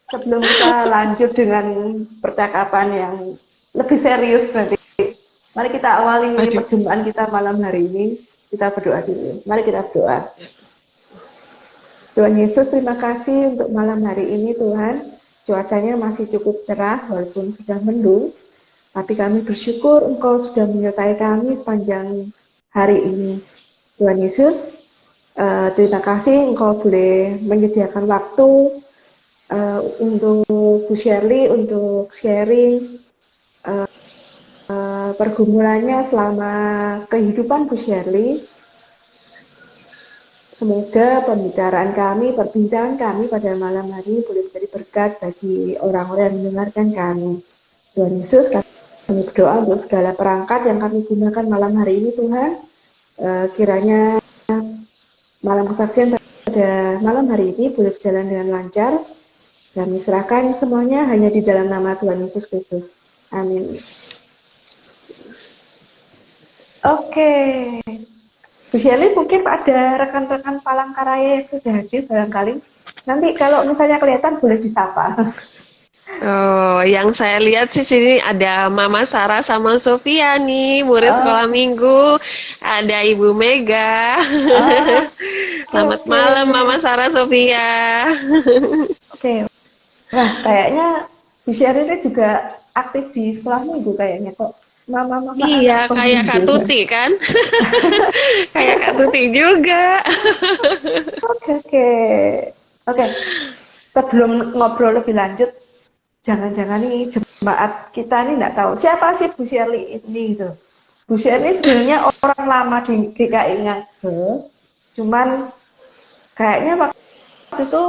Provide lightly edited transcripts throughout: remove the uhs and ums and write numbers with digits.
Sebelum kita lanjut dengan percakapan yang lebih serius nanti, mari kita awali Aduh. perjumpaan kita malam hari ini. Kita berdoa dulu. Mari kita berdoa. Tuhan Yesus, terima kasih untuk malam hari ini Tuhan. Cuacanya masih cukup cerah walaupun sudah mendung. Tapi kami bersyukur Engkau sudah menyertai kami sepanjang hari ini. Tuhan Yesus, terima kasih Engkau boleh menyediakan waktu untuk Bu Shirley untuk sharing pergumulannya selama kehidupan Bu Shirley. Semoga pembicaraan kami, perbincangan kami pada malam hari ini boleh menjadi berkat bagi orang-orang yang mendengarkan kami. Tuhan Yesus, kami berdoa untuk segala perangkat yang kami gunakan malam hari ini Tuhan. Kiranya malam kesaksian pada malam hari ini boleh berjalan dengan lancar. Kami serahkan semuanya hanya di dalam nama Tuhan Yesus Kristus. Amin. Oke. Bu Shirley, mungkin ada rekan-rekan Palangkaraya yang sudah hadir barangkali. Nanti kalau misalnya kelihatan boleh disapa. Oh, yang saya lihat sih sini ada Mama Sarah sama Sofia nih, murid sekolah minggu. Ada Ibu Mega. Selamat Oke. malam Mama Sarah Sofia. Oke. Nah, kayaknya Bu Shirley ini juga aktif di sekolah minggu kayaknya kok. Mama-mama anak Iya, sekolah kayak Kak minggu. Tuti kan? Kayak Kak Tuti juga. Oke, oke. Oke, sebelum ngobrol lebih lanjut, jangan-jangan nih jemaat kita ini nggak tahu siapa sih Bu Shirley ini gitu. Bu Shirley sebenarnya orang lama di GKI Ngagel, cuman kayaknya waktu itu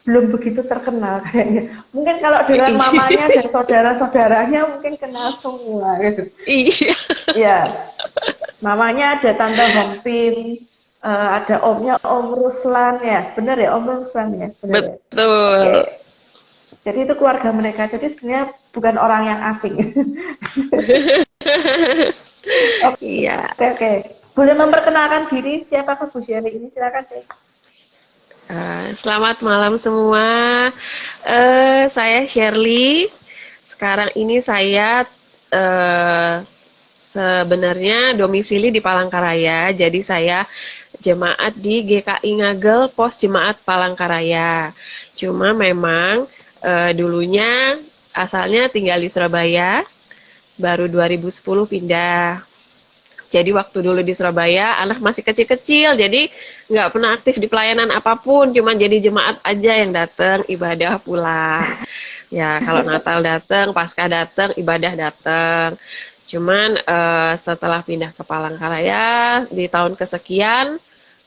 belum begitu terkenal kayaknya. Mungkin kalau dengan mamanya dan saudara-saudaranya mungkin kenal semua gitu. Iya, Ya, mamanya ada Tante Hongtin, ada omnya Om Ruslan ya, benar ya Om Ruslan ya, benar ya. Oke, betul. jadi itu keluarga mereka. Jadi sebenarnya bukan orang yang asing. Oke, Iya. oke. Boleh memperkenalkan diri siapakah Bu Shirley ini? Silakan deh. Selamat malam semua. Saya Shirley. Sekarang ini saya eh, sebenarnya domisili di Palangkaraya. Jadi saya jemaat di GKI Ngagel Pos Jemaat Palangkaraya. Cuma memang dulunya asalnya tinggal di Surabaya, baru 2010 pindah. Jadi waktu dulu di Surabaya, anak masih kecil-kecil, jadi nggak pernah aktif di pelayanan apapun, cuma jadi jemaat aja yang datang, ibadah pulang. Ya, kalau Natal datang, Paskah datang, ibadah datang. Cuman setelah pindah ke Palangkaraya di tahun kesekian,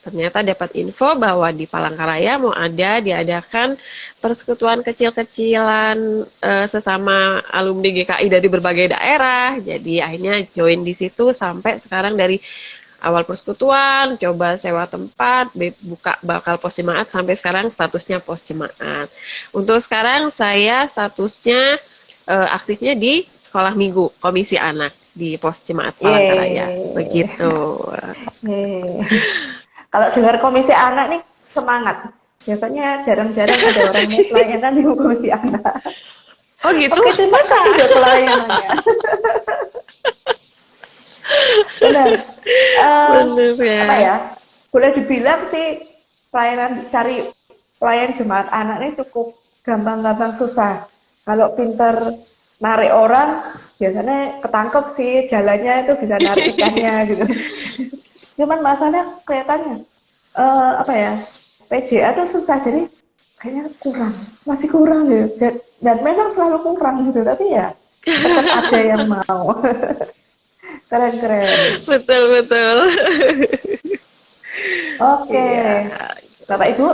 ternyata dapat info bahwa di Palangkaraya mau diadakan persekutuan kecil-kecilan sesama alumni GKI dari berbagai daerah. Jadi akhirnya join di situ sampai sekarang dari awal persekutuan, coba sewa tempat, buka bakal pos jemaat sampai sekarang statusnya pos jemaat. Untuk sekarang saya statusnya aktifnya di sekolah minggu, komisi anak di pos jemaat Palangkaraya. Yeay. Begitu. Yeay. Kalau dengar komisi anak nih semangat. Biasanya jarang-jarang ada orang mau pelayanan di komisi anak. Oh gitu? Oke, terima Masa? kasih buat pelayanannya. Benar. Bener ya. Apa ya? Boleh dibilang sih pelayanan cari pelayan jemaat anak ini cukup gampang-gampang susah. Kalau pinter narik orang, biasanya ketangkep sih jalannya itu bisa narik ikannya gitu. Cuman masalahnya kelihatannya apa ya? PJA tuh susah jadi kayaknya masih kurang gitu. Dan memang selalu kurang gitu, tapi ya tetap ada yang mau. Keren-keren. Betul betul. Oke, Iya. Bapak Ibu,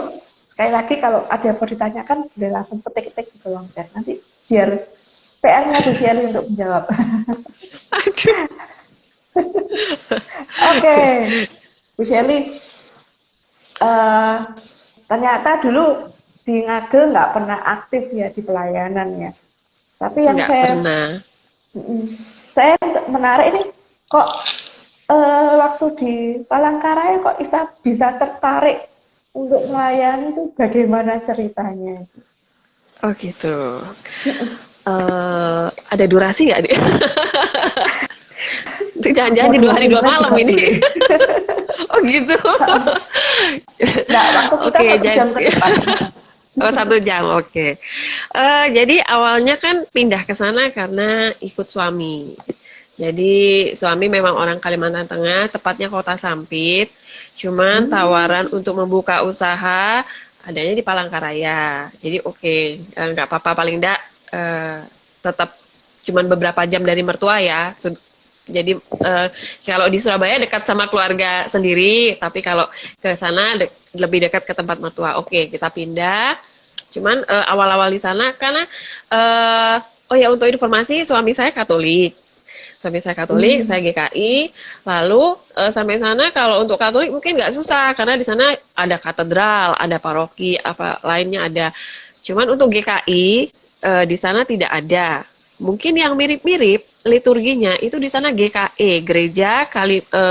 sekali lagi kalau ada yang mau ditanyakan, boleh langsung ketik-ketik di kolom chat. Nanti biar PR-nya Bu Shirley untuk menjawab. Aduh. Oke, Bu Shirley, ternyata dulu di Ngagel nggak pernah aktif ya di pelayanan ya. Tapi yang Nggak pernah. saya menarik ini kok waktu di Palangkaraya kok bisa tertarik untuk melayani itu bagaimana ceritanya? Oh gitu. Ada durasi nggak nih? Jangan-jangan Mau di 2 hari 2 menit malam juga ini. boleh. Oh gitu. Nah, waktu kita Oke, 1 jam ke jadi depan. oh 1 jam, oke. Jadi awalnya kan pindah ke sana karena ikut suami. Jadi suami memang orang Kalimantan Tengah, tepatnya Kota Sampit. Cuman tawaran Hmm. untuk membuka usaha adanya di Palangkaraya. Jadi oke, nggak apa-apa paling enggak tetap cuman beberapa jam dari mertua ya. Jadi kalau di Surabaya dekat sama keluarga sendiri, tapi kalau ke sana lebih dekat ke tempat mertua. Oke, kita pindah. Cuman awal-awal di sana karena oh ya untuk informasi suami saya Katolik. Suami saya Katolik, saya Hmm. GKI. Lalu sampai sana kalau untuk Katolik mungkin nggak susah karena di sana ada katedral, ada paroki, apa lainnya ada. Cuman untuk GKI di sana tidak ada. Mungkin yang mirip-mirip liturginya itu di sana GKE, Gereja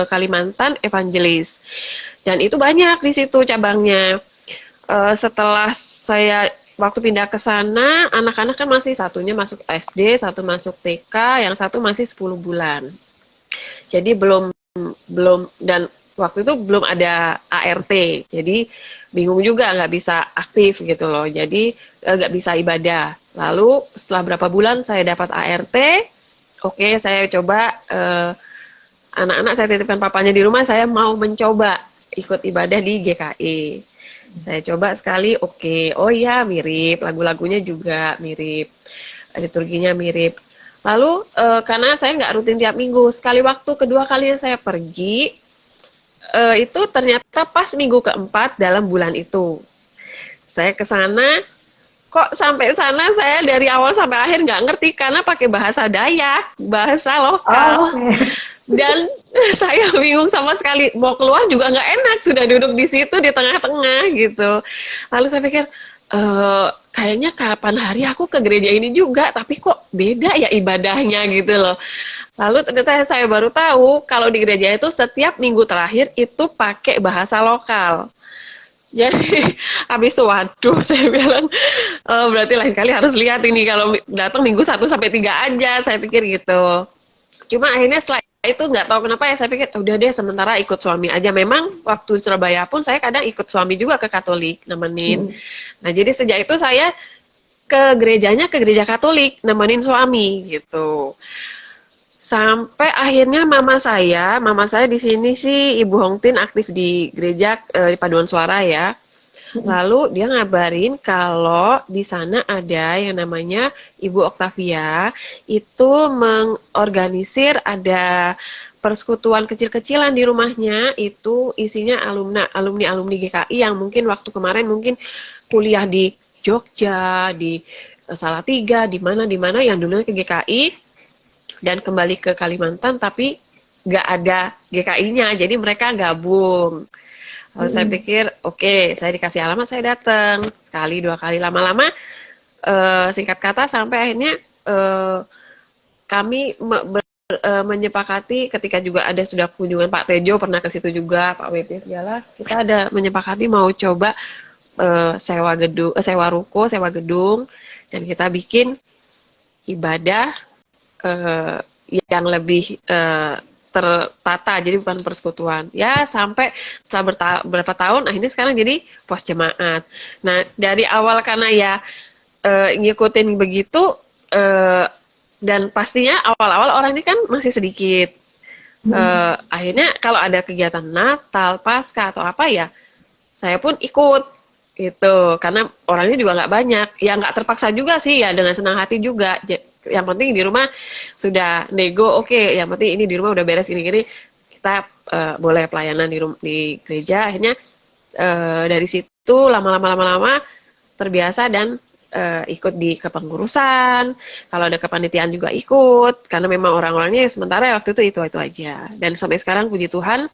Kalimantan Evangelis. Dan itu banyak di situ cabangnya. Setelah saya waktu pindah ke sana, anak-anak kan masih satunya masuk SD, satu masuk TK, yang satu masih 10 bulan. Jadi belum belum dan waktu itu belum ada ART. Jadi bingung juga nggak bisa aktif gitu loh. Jadi nggak bisa ibadah. Lalu setelah berapa bulan saya dapat ART, oke saya coba anak-anak saya titipkan papanya di rumah, saya mau mencoba ikut ibadah di GKI. Saya coba sekali, oke, oh iya mirip, lagu-lagunya juga mirip, liturginya mirip. Lalu karena saya nggak rutin tiap minggu, sekali waktu kedua kalinya saya pergi, itu ternyata pas minggu keempat dalam bulan itu. Saya ke sana, kok sampai sana saya dari awal sampai akhir nggak ngerti karena pakai bahasa Dayak, bahasa lokal. Oke. Dan saya bingung sama sekali, mau keluar juga nggak enak, sudah duduk di situ di tengah-tengah gitu. Lalu saya pikir, kayaknya kapan hari aku ke gereja ini juga, tapi kok beda ya ibadahnya gitu loh. Lalu ternyata saya baru tahu kalau di gereja itu setiap minggu terakhir itu pakai bahasa lokal. Jadi habis itu waduh saya bilang berarti lain kali harus lihat ini kalau datang minggu 1 sampai 3 aja saya pikir gitu. Cuma akhirnya setelah itu nggak tahu kenapa ya saya pikir udah deh sementara ikut suami aja. Memang waktu Surabaya pun saya kadang ikut suami juga ke Katolik nemenin. Hmm. Nah jadi sejak itu saya ke gerejanya ke gereja Katolik nemenin suami gitu. Sampai akhirnya mama saya di sini sih Ibu Hongtin aktif di gereja di Paduan Suara ya. Lalu dia ngabarin kalau di sana ada yang namanya Ibu Oktavia itu mengorganisir ada persekutuan kecil-kecilan di rumahnya itu isinya alumni GKI yang mungkin waktu kemarin mungkin kuliah di Jogja, di Salatiga, di mana yang dulunya ke GKI dan kembali ke Kalimantan tapi nggak ada GKI-nya, jadi mereka gabung. Lalu saya Hmm. pikir, oke, saya dikasih alamat, saya datang sekali, 2 kali, lama-lama singkat kata sampai akhirnya kami menyepakati ketika juga ada sudah kunjungan Pak Tejo pernah ke situ juga, Pak WP segala, kita ada menyepakati mau coba sewa gedung, sewa ruko, sewa gedung, dan kita bikin ibadah eh, yang lebih tertata, jadi bukan persekutuan. Ya sampai setelah berapa tahun, akhirnya sekarang jadi pos jemaat. Nah dari awal karena ya ngikutin begitu eh, dan pastinya awal-awal orang ini kan masih sedikit. Akhirnya kalau ada kegiatan Natal, Paskah atau apa ya, saya pun ikut gitu karena orangnya juga nggak banyak ya nggak terpaksa juga sih ya dengan senang hati juga yang penting di rumah sudah nego oke, yang penting ini di rumah udah beres gini-gini kita boleh pelayanan di gereja akhirnya dari situ lama-lama terbiasa dan ikut di kepengurusan kalau ada kepanitiaan juga ikut karena memang orang-orangnya sementara waktu itu aja dan sampai sekarang puji Tuhan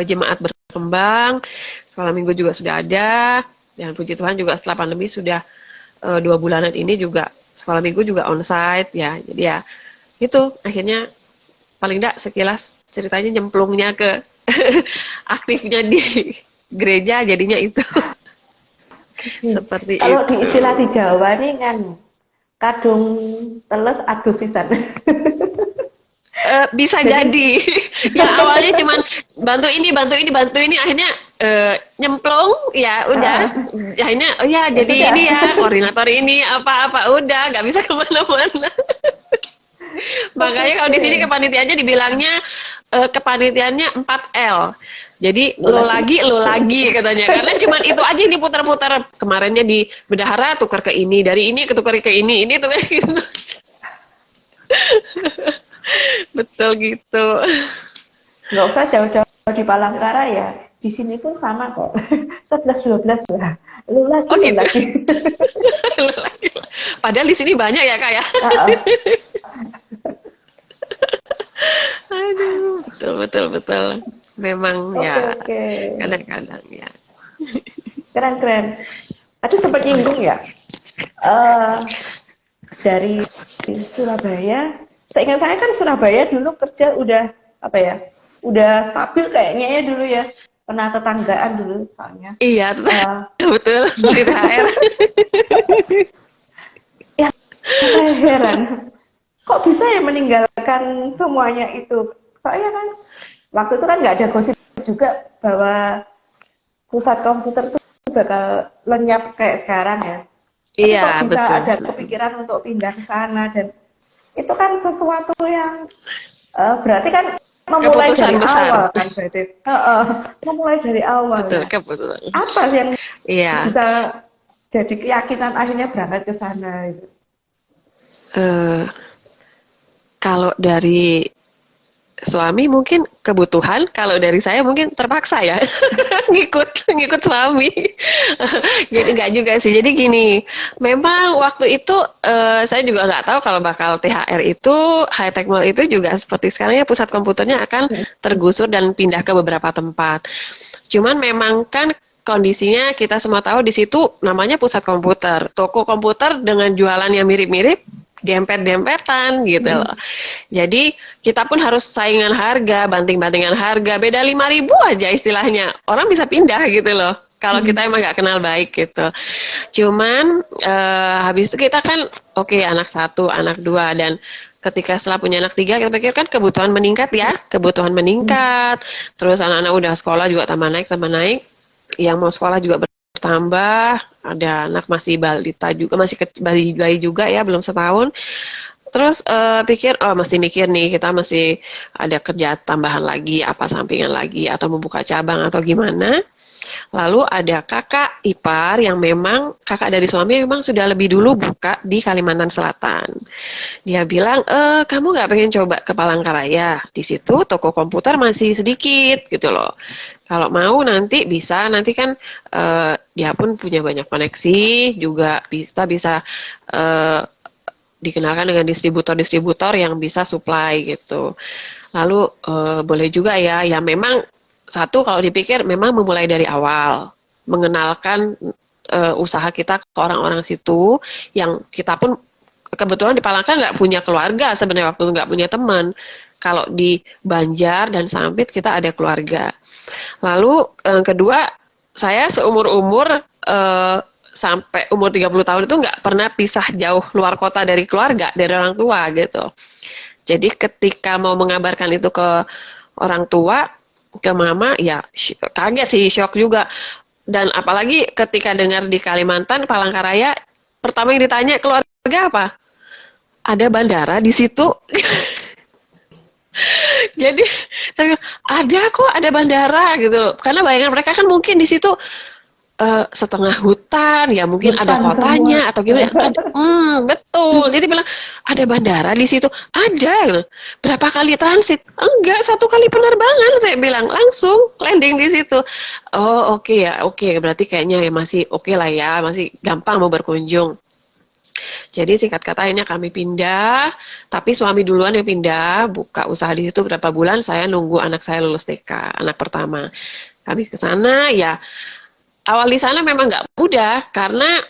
jemaat berkembang, sekolah minggu juga sudah ada, dan puji Tuhan juga setelah pandemi sudah 2 bulanan ini juga sekolah minggu juga onsite ya, jadi ya itu akhirnya paling tidak sekilas ceritanya nyemplungnya ke aktifnya di gereja jadinya itu. Seperti Kalau itu. di istilah di Jawa nih kan kadung teles adus sisan. Bisa Jadi jadi. Yang awalnya cuman bantu ini, akhirnya nyemplung, ya udah. Akhirnya, oh ya ya jadi sudah. ini ya, koordinator ini, apa-apa, udah, nggak bisa kemana-mana. Makanya kalau di sini Oke. kepanitiaannya dibilangnya kepanitiaannya 4L. Jadi Lagi. lo lagi katanya. Karena cuman itu aja yang diputar-putar. Kemarinnya di bendahara tukar ke ini, dari ini ketukar ke ini tuh kayak gitu. Betul gitu. Nggak usah jauh-jauh di Palangkaraya. Di sini pun sama kok. 11-12 lah. Oh Lu gitu. lagi. Lo lagi. Padahal di sini banyak ya kak ya. Heeh. Aduh, betul betul betul. Memang Oke, ya oke. kadang-kadang ya. Keren-keren. Tadi sempat nyinggung ya. eh dari Surabaya. Seingat saya kan Surabaya dulu kerja udah apa ya? Udah stabil kayaknya ya dulu ya. Pernah tetanggaan dulu soalnya. Iya, Eh, betul di THR. ya saya heran. Kok bisa ya meninggalkan semuanya itu? Soalnya kan waktu itu kan nggak ada gosip juga bahwa pusat komputer itu bakal lenyap kayak sekarang ya. Tapi Iya, kok bisa betul. ada kepikiran untuk pindah ke sana dan itu kan sesuatu yang berarti kan memulai Keputusan dari besar. awal kan berarti. Memulai dari awal Betul, ya. keputusan. Apa sih yang Iya. bisa jadi keyakinan akhirnya berangkat ke sana gitu? eh Kalau dari suami mungkin kebutuhan, kalau dari saya mungkin terpaksa ya. ngikut suami. Jadi enggak juga sih. Jadi gini, memang waktu itu saya juga nggak tahu kalau bakal THR itu High Tech Mall itu juga seperti sekarang ya pusat komputernya akan tergusur dan pindah ke beberapa tempat. Cuman memang kan kondisinya kita semua tahu di situ namanya pusat komputer. Toko komputer dengan jualan yang mirip-mirip, dempet-dempetan gitu loh. Jadi kita pun harus saingan harga, banting-bantingan harga, beda 5.000 aja istilahnya. Orang bisa pindah gitu loh. Kalau kita emang nggak kenal baik gitu. Cuman habis itu kita kan oke, anak satu, anak dua, dan ketika setelah punya anak tiga kita pikir kan kebutuhan meningkat ya, kebutuhan meningkat. Terus anak-anak udah sekolah juga tambah naik, yang mau sekolah juga bertambah, ada anak masih balita juga, masih bayi juga ya, belum setahun. Terus pikir, oh mesti mikir nih, kita masih ada kerja tambahan lagi, apa sampingan lagi, atau membuka cabang atau gimana. Lalu ada kakak ipar yang memang, kakak dari suami memang sudah lebih dulu buka di Kalimantan Selatan. Dia bilang, kamu nggak pengen coba ke Palangkaraya? Di situ toko komputer masih sedikit gitu loh. Kalau mau nanti bisa, nanti kan dia pun punya banyak koneksi, juga bisa dikenalkan dengan distributor-distributor yang bisa supply gitu. Lalu boleh juga ya, ya memang satu kalau dipikir memang memulai dari awal, mengenalkan usaha kita ke orang-orang situ, yang kita pun kebetulan di Palangka nggak punya keluarga sebenarnya, waktu nggak punya teman. Kalau di Banjar dan Sampit kita ada keluarga. Lalu kedua, saya seumur-umur sampai umur 30 tahun itu nggak pernah pisah jauh luar kota dari keluarga, dari orang tua gitu. Jadi ketika mau mengabarkan itu ke orang tua, ke mama, ya kaget sih, shock juga. Dan apalagi ketika dengar di Kalimantan, Palangkaraya, pertama yang ditanya, keluarga apa? Ada bandara di situ. Jadi saya bilang, ada kok, ada bandara gitu. Karena bayangan mereka kan mungkin di situ setengah hutan, ya mungkin ada Hutan kotanya semua. atau gimana. Betul. Jadi bilang ada bandara di situ, ada. Gitu. Berapa kali transit? Enggak, satu kali penerbangan. Saya bilang langsung landing di situ. Oh oke ya, oke. Berarti kayaknya ya masih oke lah ya, masih gampang mau berkunjung. Jadi singkat kata akhirnya kami pindah, tapi suami duluan yang pindah, buka usaha di situ berapa bulan, saya nunggu anak saya lulus TK, anak pertama. Kami ke sana ya. Awal di sana memang nggak mudah karena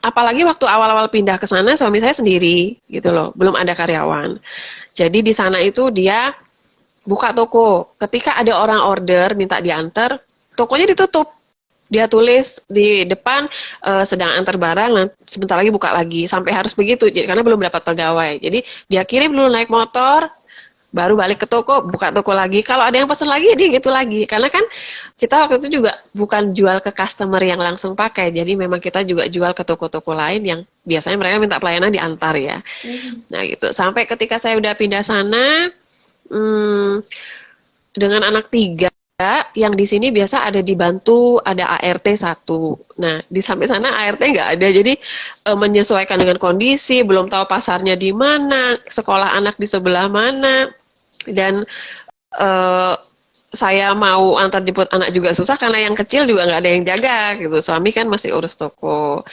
apalagi waktu awal-awal pindah ke sana suami saya sendiri gitu loh, belum ada karyawan. Jadi di sana itu dia buka toko. Ketika ada orang order minta diantar, tokonya ditutup. dia tulis di depan sedang antar barang, sebentar lagi buka lagi, sampai harus begitu. Jadi karena belum dapat pegawai. Jadi dia kirim dulu naik motor, baru balik ke toko, buka toko lagi. Kalau ada yang pesan lagi, dia gitu lagi. Karena kan kita waktu itu juga bukan jual ke customer yang langsung pakai, jadi memang kita juga jual ke toko-toko lain yang biasanya mereka minta pelayanan diantar ya. Nah gitu. Sampai ketika saya udah pindah sana, dengan anak 3, yang di sini biasa ada dibantu, ada ART 1. Nah, di sampai sana ART nggak ada, jadi menyesuaikan dengan kondisi, belum tahu pasarnya di mana, sekolah anak di sebelah mana, dan saya mau antar jemput anak juga susah karena yang kecil juga nggak ada yang jaga gitu. Suami kan masih urus toko.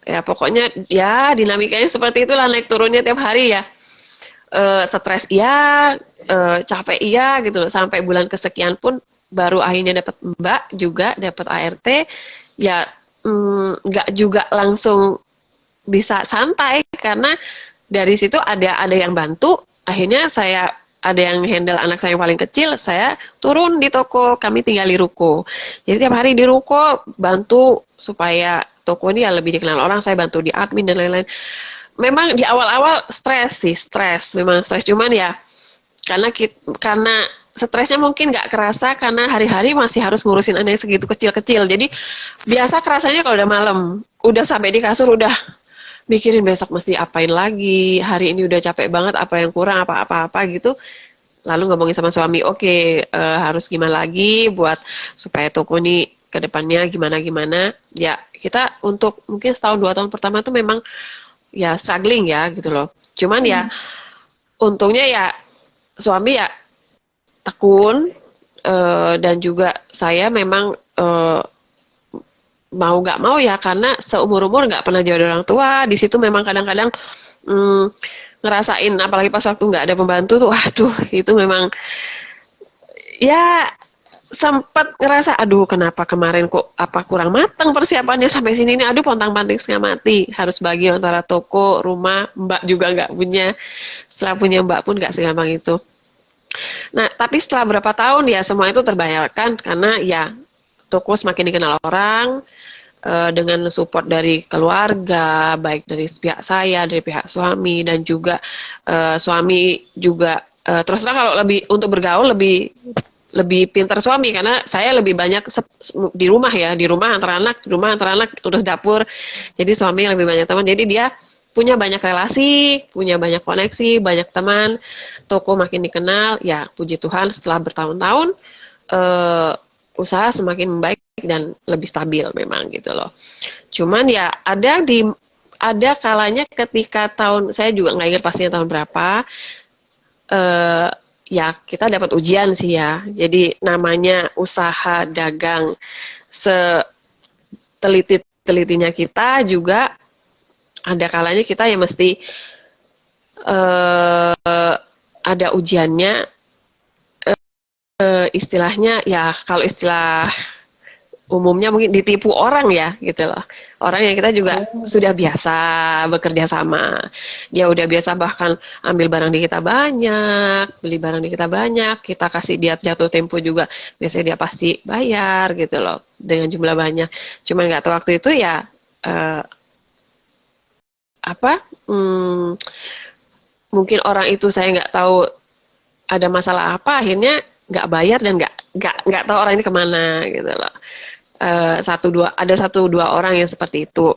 Ya pokoknya ya dinamikanya seperti itulah, naik turunnya tiap hari ya. Stres iya, capek iya gitu loh. Sampai bulan kesekian pun baru akhirnya dapat Mbak juga, dapat ART. Ya nggak juga langsung bisa santai karena dari situ ada yang bantu. Akhirnya saya ada yang handle anak saya yang paling kecil, saya turun di toko, kami tinggal di ruko. Jadi tiap hari di ruko bantu supaya toko ini ya lebih dikenal orang, saya bantu di admin dan lain-lain. Memang di awal-awal stres, memang stres, cuman ya karena stresnya mungkin nggak kerasa karena hari-hari masih harus ngurusin anak yang segitu kecil-kecil. Jadi biasa kerasanya kalau udah malam, udah sampai di kasur udah mikirin besok mesti apain lagi, hari ini udah capek banget, apa yang kurang, apa-apa gitu. Lalu ngomongin sama suami, oke, harus gimana lagi buat supaya toko ini ke depannya gimana-gimana. Ya kita untuk mungkin setahun 2 tahun pertama tuh memang ya struggling ya gitu loh. Cuman ya untungnya ya suami ya tekun, dan juga saya memang mau nggak mau ya karena seumur-umur nggak pernah jauh dari orang tua. Di situ memang kadang-kadang ngerasain, apalagi pas waktu nggak ada pembantu tuh, waduh itu memang ya sempat ngerasa, aduh kenapa kemarin kok apa kurang matang persiapannya sampai sini nih, aduh pontang-panting setengah mati, harus bagi antara toko, rumah, Mbak juga nggak punya, setelah punya Mbak pun nggak segampang itu. Nah tapi setelah berapa tahun ya semua itu terbayarkan karena ya toko semakin dikenal orang, dengan support dari keluarga, baik dari pihak saya, dari pihak suami, dan juga suami juga terus terang kalau lebih untuk bergaul lebih pintar suami karena saya lebih banyak di rumah ya, di rumah antar anak terus dapur, jadi suami lebih banyak teman, jadi dia punya banyak relasi, punya banyak koneksi, banyak teman, toko makin dikenal, ya puji Tuhan setelah bertahun-tahun usaha semakin membaik dan lebih stabil memang gitu loh. Cuman ya ada kalanya ketika saya juga nggak ingat pastinya tahun berapa, ya kita dapat ujian sih ya. Jadi namanya usaha dagang seteliti-telitinya kita juga ada kalanya kita ya mesti ada ujiannya, istilahnya ya kalau istilah umumnya mungkin ditipu orang ya gitu loh. Orang yang kita juga sudah biasa bekerja sama. Dia udah biasa bahkan ambil barang di kita banyak, beli barang di kita banyak, kita kasih dia jatuh tempo juga. Biasanya dia pasti bayar gitu loh dengan jumlah banyak. Cuman nggak tahu waktu itu ya mungkin orang itu saya nggak tahu ada masalah apa, akhirnya nggak bayar dan nggak tahu orang ini kemana gitu loh. Ada satu dua orang yang seperti itu.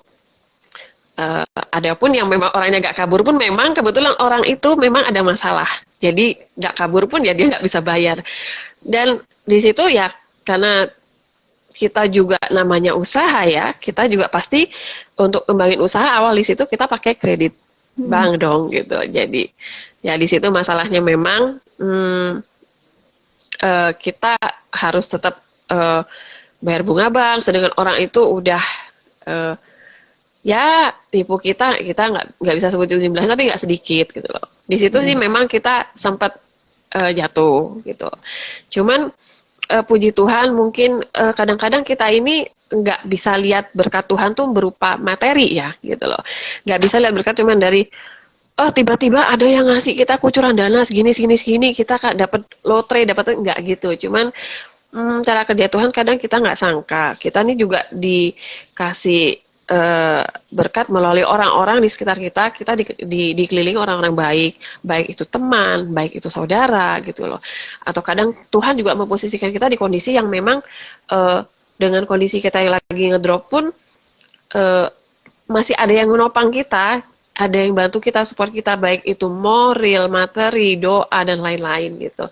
Ada pun yang memang orangnya nggak kabur pun memang kebetulan orang itu memang ada masalah. Jadi nggak kabur pun ya dia nggak bisa bayar. Dan di situ ya karena kita juga namanya usaha ya, kita juga pasti untuk kembangin usaha awal di situ kita pakai kredit bank dong gitu. Jadi ya di situ masalahnya memang kita harus tetap bayar bunga bank, sedangkan orang itu udah ya tipu kita nggak bisa sebut jumlahnya tapi nggak sedikit gitu loh. Di situ sih memang kita sempat jatuh gitu. Cuman puji Tuhan mungkin kadang-kadang kita ini nggak bisa lihat berkat Tuhan tuh berupa materi ya gitu loh. Nggak bisa lihat berkat cuman dari tiba-tiba ada yang ngasih kita kucuran dana segini kita dapat lotre dapat nggak gitu. Cuman cara kerja Tuhan kadang kita nggak sangka. Kita nih juga dikasih berkat melalui orang-orang di sekitar kita. Kita dikelilingi orang-orang baik, baik itu teman, baik itu saudara gitu loh. Atau kadang Tuhan juga memposisikan kita di kondisi yang memang dengan kondisi kita yang lagi ngedrop pun masih ada yang menopang kita, ada yang bantu kita, support kita, baik itu moral, materi, doa, dan lain-lain gitu.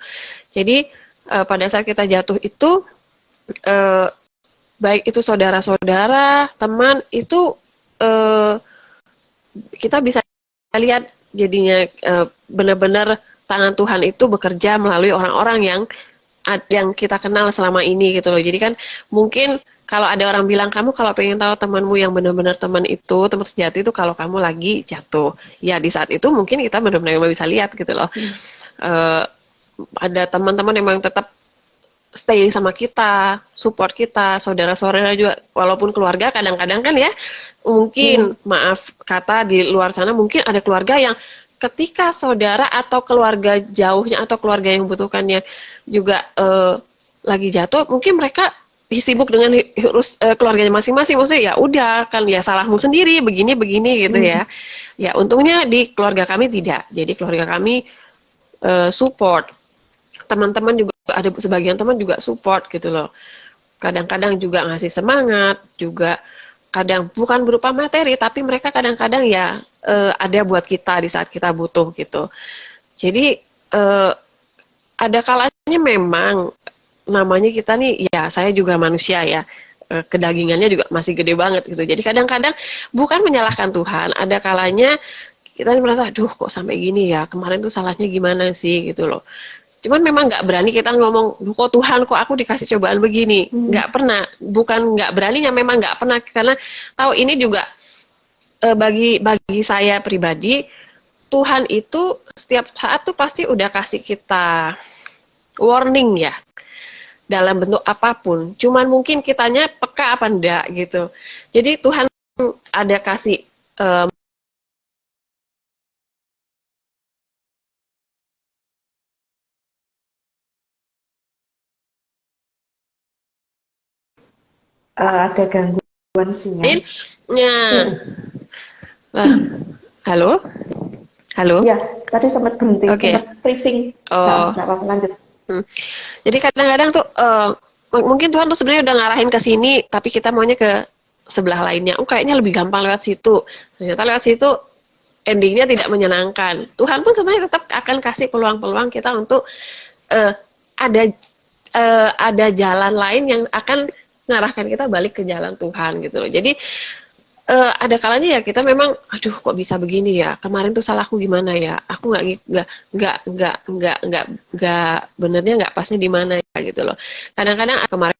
Jadi pada saat kita jatuh itu, baik itu saudara-saudara, teman, itu kita bisa lihat jadinya benar-benar tangan Tuhan itu bekerja melalui orang-orang yang kita kenal selama ini gitu loh. Jadi kan mungkin kalau ada orang bilang, kamu kalau pengen tahu temanmu yang benar-benar teman itu, teman sejati itu kalau kamu lagi jatuh. Ya di saat itu mungkin kita benar-benar bisa lihat gitu loh. Ada teman-teman yang memang tetap stay sama kita, support kita, saudara-saudara juga, walaupun keluarga kadang-kadang kan ya, mungkin maaf kata di luar sana mungkin ada keluarga yang ketika saudara atau keluarga jauhnya atau keluarga yang membutuhkannya juga lagi jatuh, mungkin mereka sibuk dengan urus keluarganya masing-masing, maksudnya ya udah kan ya salahmu sendiri begini gitu ya. Ya untungnya di keluarga kami tidak, jadi keluarga kami support, teman-teman juga ada sebagian teman juga support gitu loh. Kadang-kadang juga ngasih semangat, juga kadang bukan berupa materi, tapi mereka kadang-kadang ya ada buat kita di saat kita butuh gitu. Jadi ada kalanya memang namanya kita nih, ya saya juga manusia ya, kedagingannya juga masih gede banget gitu. Jadi kadang-kadang bukan menyalahkan Tuhan, ada kalanya kita merasa, aduh kok sampai gini ya, kemarin tuh salahnya gimana sih gitu loh. Cuman memang nggak berani kita ngomong, kok Tuhan kok aku dikasih cobaan begini. Nggak pernah, bukan nggak beraninya, memang nggak pernah. Karena tahu ini juga bagi saya pribadi, Tuhan itu setiap saat tuh pasti udah kasih kita warning ya. Dalam bentuk apapun. Cuman mungkin kitanya peka apa enggak gitu. Jadi Tuhan ada kasih ada gangguan sinyal. Lah, halo? Halo? Ya, tadi sempat berhenti, sempat freezing. Oh. Nggak apa-apa, lanjut. Jadi kadang-kadang tuh mungkin Tuhan tuh sebenarnya udah ngarahin ke sini, tapi kita maunya ke sebelah lainnya. Kayaknya lebih gampang lewat situ. Ternyata lewat situ endingnya tidak menyenangkan. Tuhan pun sebenarnya tetap akan kasih peluang-peluang kita untuk ada jalan lain yang akan mengarahkan kita balik ke jalan Tuhan gitu loh. Jadi ada kalanya ya kita memang, aduh kok bisa begini ya, kemarin tuh salahku gimana ya, aku nggak benernya nggak pasnya di mana ya gitu loh. Kadang-kadang kemarin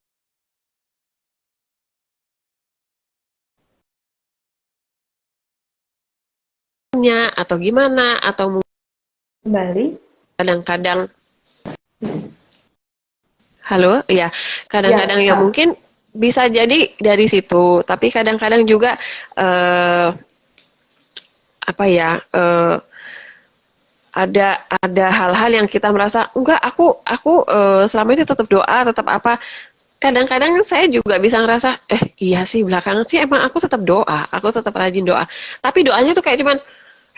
atau gimana, atau kembali kadang-kadang halo ya, kadang-kadang ya mungkin bisa jadi dari situ, tapi kadang-kadang juga ada hal-hal yang kita merasa enggak, aku selama ini tetap doa, tetap apa. Kadang-kadang saya juga bisa ngerasa iya sih belakangan sih emang aku tetap doa, aku tetap rajin doa. Tapi doanya tuh kayak cuman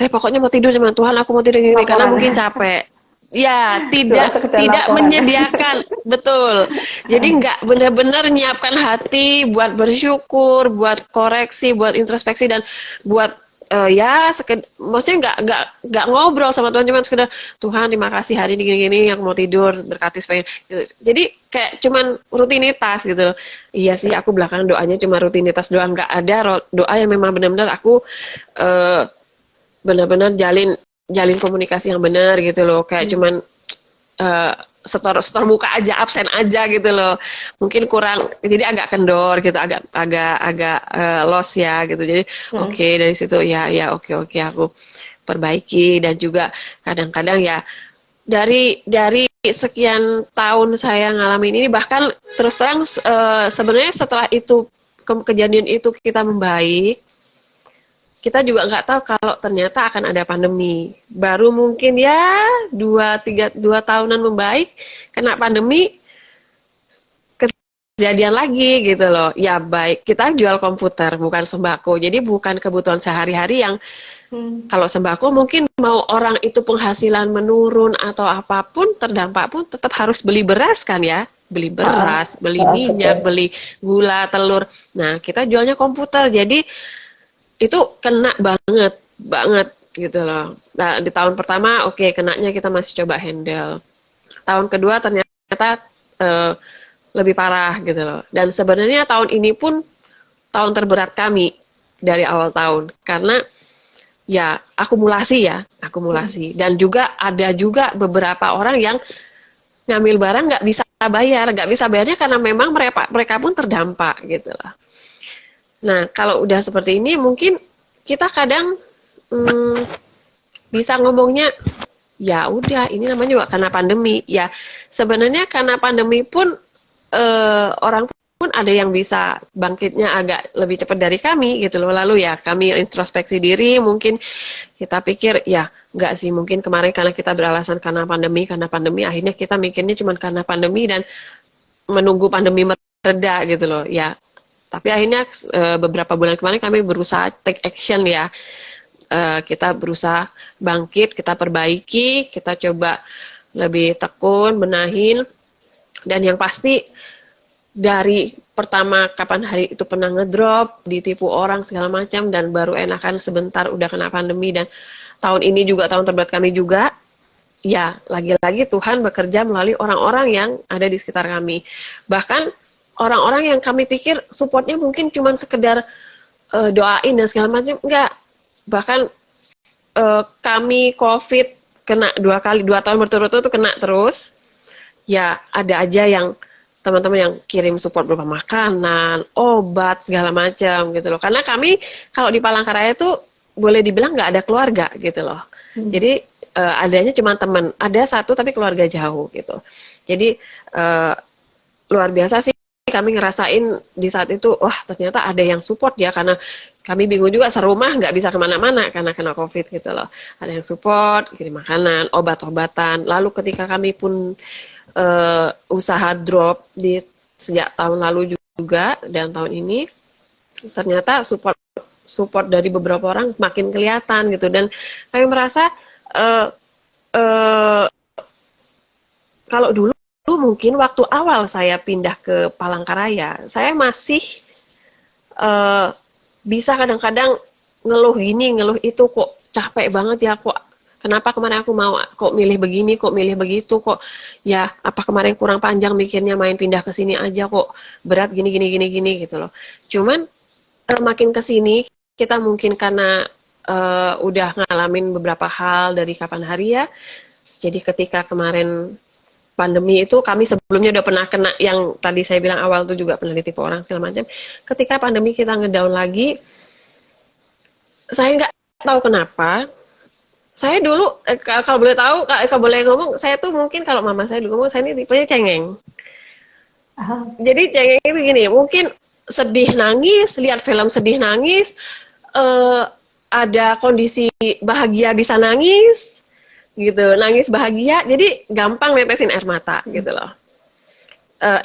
pokoknya mau tidur cuman Tuhan, aku mau tidur gini karena mungkin capek. Ya, tidak menyediakan, betul. Jadi nggak benar-benar nyiapkan hati buat bersyukur, buat koreksi, buat introspeksi, dan buat maksudnya nggak ngobrol sama Tuhan, cuma sekedar Tuhan terima kasih hari ini gini-gini, yang mau tidur berkati supaya gitu. Jadi kayak cuman rutinitas gitu. Iya sih, aku belakangan doanya cuma rutinitas doa, nggak ada doa yang memang benar-benar aku benar-benar jalin komunikasi yang benar gitu loh, kayak cuman setor muka aja, absen aja gitu loh, mungkin kurang, jadi agak kendor gitu, agak lost ya gitu. Jadi oke, dari situ ya oke aku perbaiki. Dan juga kadang-kadang ya dari sekian tahun saya ngalamin ini, bahkan terus terang sebenarnya setelah itu kejadian itu kita membaik, kita juga nggak tahu kalau ternyata akan ada pandemi. Baru mungkin ya 2 tahunan membaik, kena pandemi, kejadian lagi gitu loh. Ya baik, kita jual komputer bukan sembako. Jadi bukan kebutuhan sehari-hari yang kalau sembako mungkin mau orang itu penghasilan menurun atau apapun terdampak pun tetap harus beli beras kan ya. Beli beras, beli minyak, betul. beli gula, telur. Nah, kita jualnya komputer. Jadi itu kena banget, banget gitu loh. Nah, di tahun pertama oke, kenanya kita masih coba handle. Tahun kedua ternyata eh, lebih parah gitu loh. Dan sebenarnya tahun ini pun tahun terberat kami dari awal tahun karena ya akumulasi dan juga ada juga beberapa orang yang ngambil barang nggak bisa bayarnya karena memang mereka pun terdampak gitu loh. Nah kalau udah seperti ini mungkin kita kadang bisa ngomongnya ya udah ini namanya juga karena pandemi ya sebenarnya karena pandemi pun orang pun ada yang bisa bangkitnya agak lebih cepat dari kami gitu loh. Lalu ya kami introspeksi diri, mungkin kita pikir ya nggak sih mungkin kemarin karena kita beralasan karena pandemi akhirnya kita mikirnya cuma karena pandemi dan menunggu pandemi mereda gitu loh. Ya, tapi akhirnya beberapa bulan kemarin kami berusaha take action ya. Kita berusaha bangkit, kita perbaiki, kita coba lebih tekun, benahin dan yang pasti dari pertama kapan hari itu pernah ngedrop, ditipu orang segala macam dan baru enakan sebentar udah kena pandemi dan tahun ini juga tahun terberat kami juga. Ya, lagi-lagi Tuhan bekerja melalui orang-orang yang ada di sekitar kami. Bahkan orang-orang yang kami pikir supportnya mungkin cuma sekedar doain dan segala macam, enggak. Bahkan kami COVID kena 2 tahun berturut-turut kena terus. Ya, ada aja yang teman-teman yang kirim support berupa makanan, obat, segala macam gitu loh. Karena kami kalau di Palangkaraya itu boleh dibilang nggak ada keluarga gitu loh. Jadi adanya cuma teman. Ada satu tapi keluarga jauh gitu. Jadi luar biasa sih kami ngerasain di saat itu, wah ternyata ada yang support ya karena kami bingung juga serumah nggak bisa kemana-mana karena kena COVID gitu loh. Ada yang support, kirim makanan, obat-obatan. Lalu ketika kami pun usaha drop di sejak tahun lalu juga dan tahun ini ternyata support dari beberapa orang makin kelihatan gitu dan kami merasa uh, uh, kalau dulu mungkin waktu awal saya pindah ke Palangkaraya saya masih bisa kadang-kadang ngeluh gini ngeluh itu kok capek banget ya kok kenapa kemarin aku mau kok milih begini, kok milih begitu, kok ya apa kemarin kurang panjang mikirnya main pindah ke sini aja kok berat gini gitu loh. Cuman makin ke sini kita mungkin karena udah ngalamin beberapa hal dari kapan hari ya. Jadi ketika kemarin pandemi itu kami sebelumnya udah pernah kena yang tadi saya bilang awal tuh juga pernah ditipu orang segala macam. Ketika pandemi kita ngedown lagi, saya nggak tahu kenapa saya dulu kalau boleh tahu kalau boleh ngomong saya tuh mungkin kalau mama saya dulu ngomong saya ini tipenya cengeng. Jadi cengeng itu gini mungkin sedih nangis lihat film sedih nangis ada kondisi bahagia bisa nangis gitu nangis bahagia jadi gampang netesin air mata gitu loh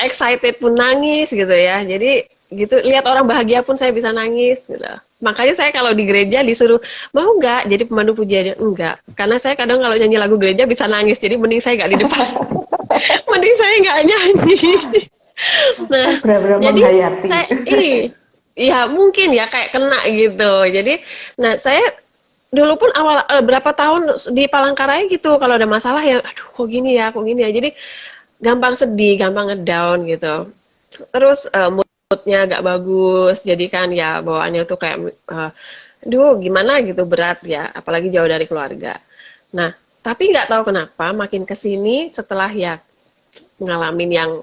excited pun nangis gitu ya jadi gitu lihat orang bahagia pun saya bisa nangis gitu. Makanya saya kalau di gereja disuruh mau nggak jadi pemandu pujian enggak karena saya kadang kalau nyanyi lagu gereja bisa nangis jadi mending saya nggak di depan mending saya nggak nyanyi nah Benar-benar jadi menghayati. saya ya mungkin ya kayak kena gitu jadi nah saya dulu pun awal berapa tahun di Palangkaraya gitu kalau ada masalah ya aduh kok gini ya jadi gampang sedih gampang ngedown gitu terus moodnya agak bagus jadi kan ya bawaannya tuh kayak aduh gimana gitu berat ya apalagi jauh dari keluarga nah tapi nggak tahu kenapa makin kesini setelah ya ngalamin yang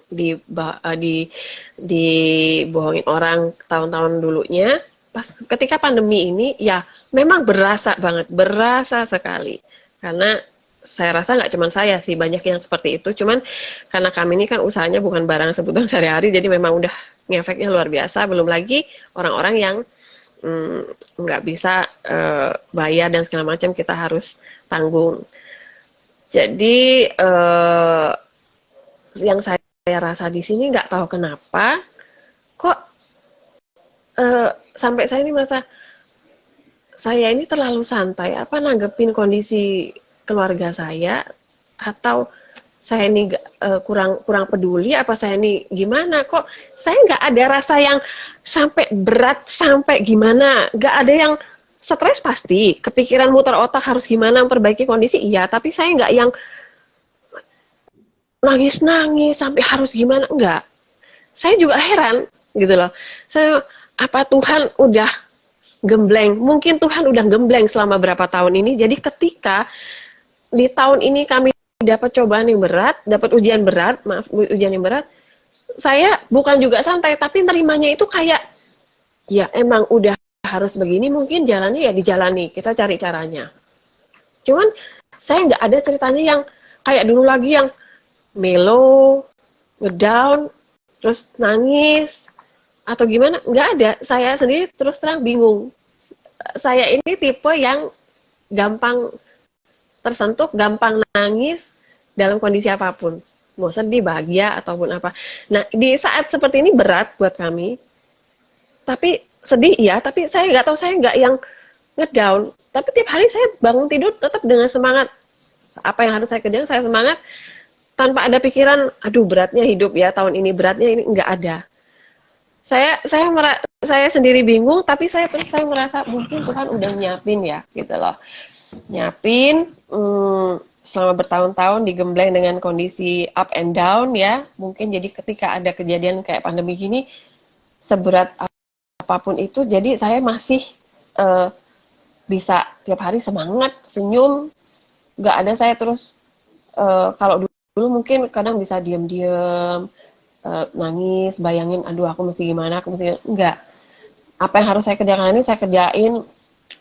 dibohongin orang tahun-tahun dulunya pas ketika pandemi ini ya memang berasa banget berasa sekali karena saya rasa nggak cuma saya sih banyak yang seperti itu cuman karena kami ini kan usahanya bukan barang kebutuhan sehari-hari jadi memang udah ngefeknya luar biasa belum lagi orang-orang yang nggak bisa bayar dan segala macam kita harus tanggung jadi yang saya rasa di sini nggak tahu kenapa kok sampai saya ini merasa saya ini terlalu santai apa nanggepin kondisi keluarga saya, atau saya ini kurang peduli, apa saya ini gimana, kok saya nggak ada rasa yang sampai berat sampai gimana, nggak ada yang stres, pasti kepikiran muter otak harus gimana memperbaiki kondisi, iya, tapi saya nggak yang nangis sampai harus gimana, enggak. Saya juga heran gitu loh, saya apa Tuhan udah gembleng, mungkin Tuhan udah gembleng selama berapa tahun ini, jadi ketika di tahun ini kami dapat cobaan yang berat, dapat ujian yang berat, saya bukan juga santai, tapi nerimanya itu kayak, ya emang udah harus begini, mungkin jalannya ya dijalani, kita cari caranya. Cuman saya nggak ada ceritanya yang kayak dulu lagi yang mellow, ngedown, terus nangis, atau gimana, nggak ada. Saya sendiri terus terang bingung. Saya ini tipe yang gampang tersentuh, gampang nangis dalam kondisi apapun, mau sedih, bahagia, ataupun apa. Nah, di saat seperti ini berat buat kami, tapi sedih iya, tapi saya nggak tahu, saya nggak yang ngedown, tapi tiap hari saya bangun tidur tetap dengan semangat, apa yang harus saya kerjakan, saya semangat, tanpa ada pikiran, aduh beratnya hidup ya, tahun ini beratnya ini, nggak ada. Saya sendiri bingung, tapi saya merasa mungkin Tuhan udah nyiapin ya, gitu loh. Nyiapin selama bertahun-tahun digembleng dengan kondisi up and down ya, mungkin jadi ketika ada kejadian kayak pandemi gini, seberat apapun itu, jadi saya masih bisa tiap hari semangat, senyum, nggak ada saya terus kalau dulu mungkin kadang bisa diam-diam, nangis, bayangin, aduh aku mesti gimana, enggak. Apa yang harus saya kerjakan ini saya kerjain,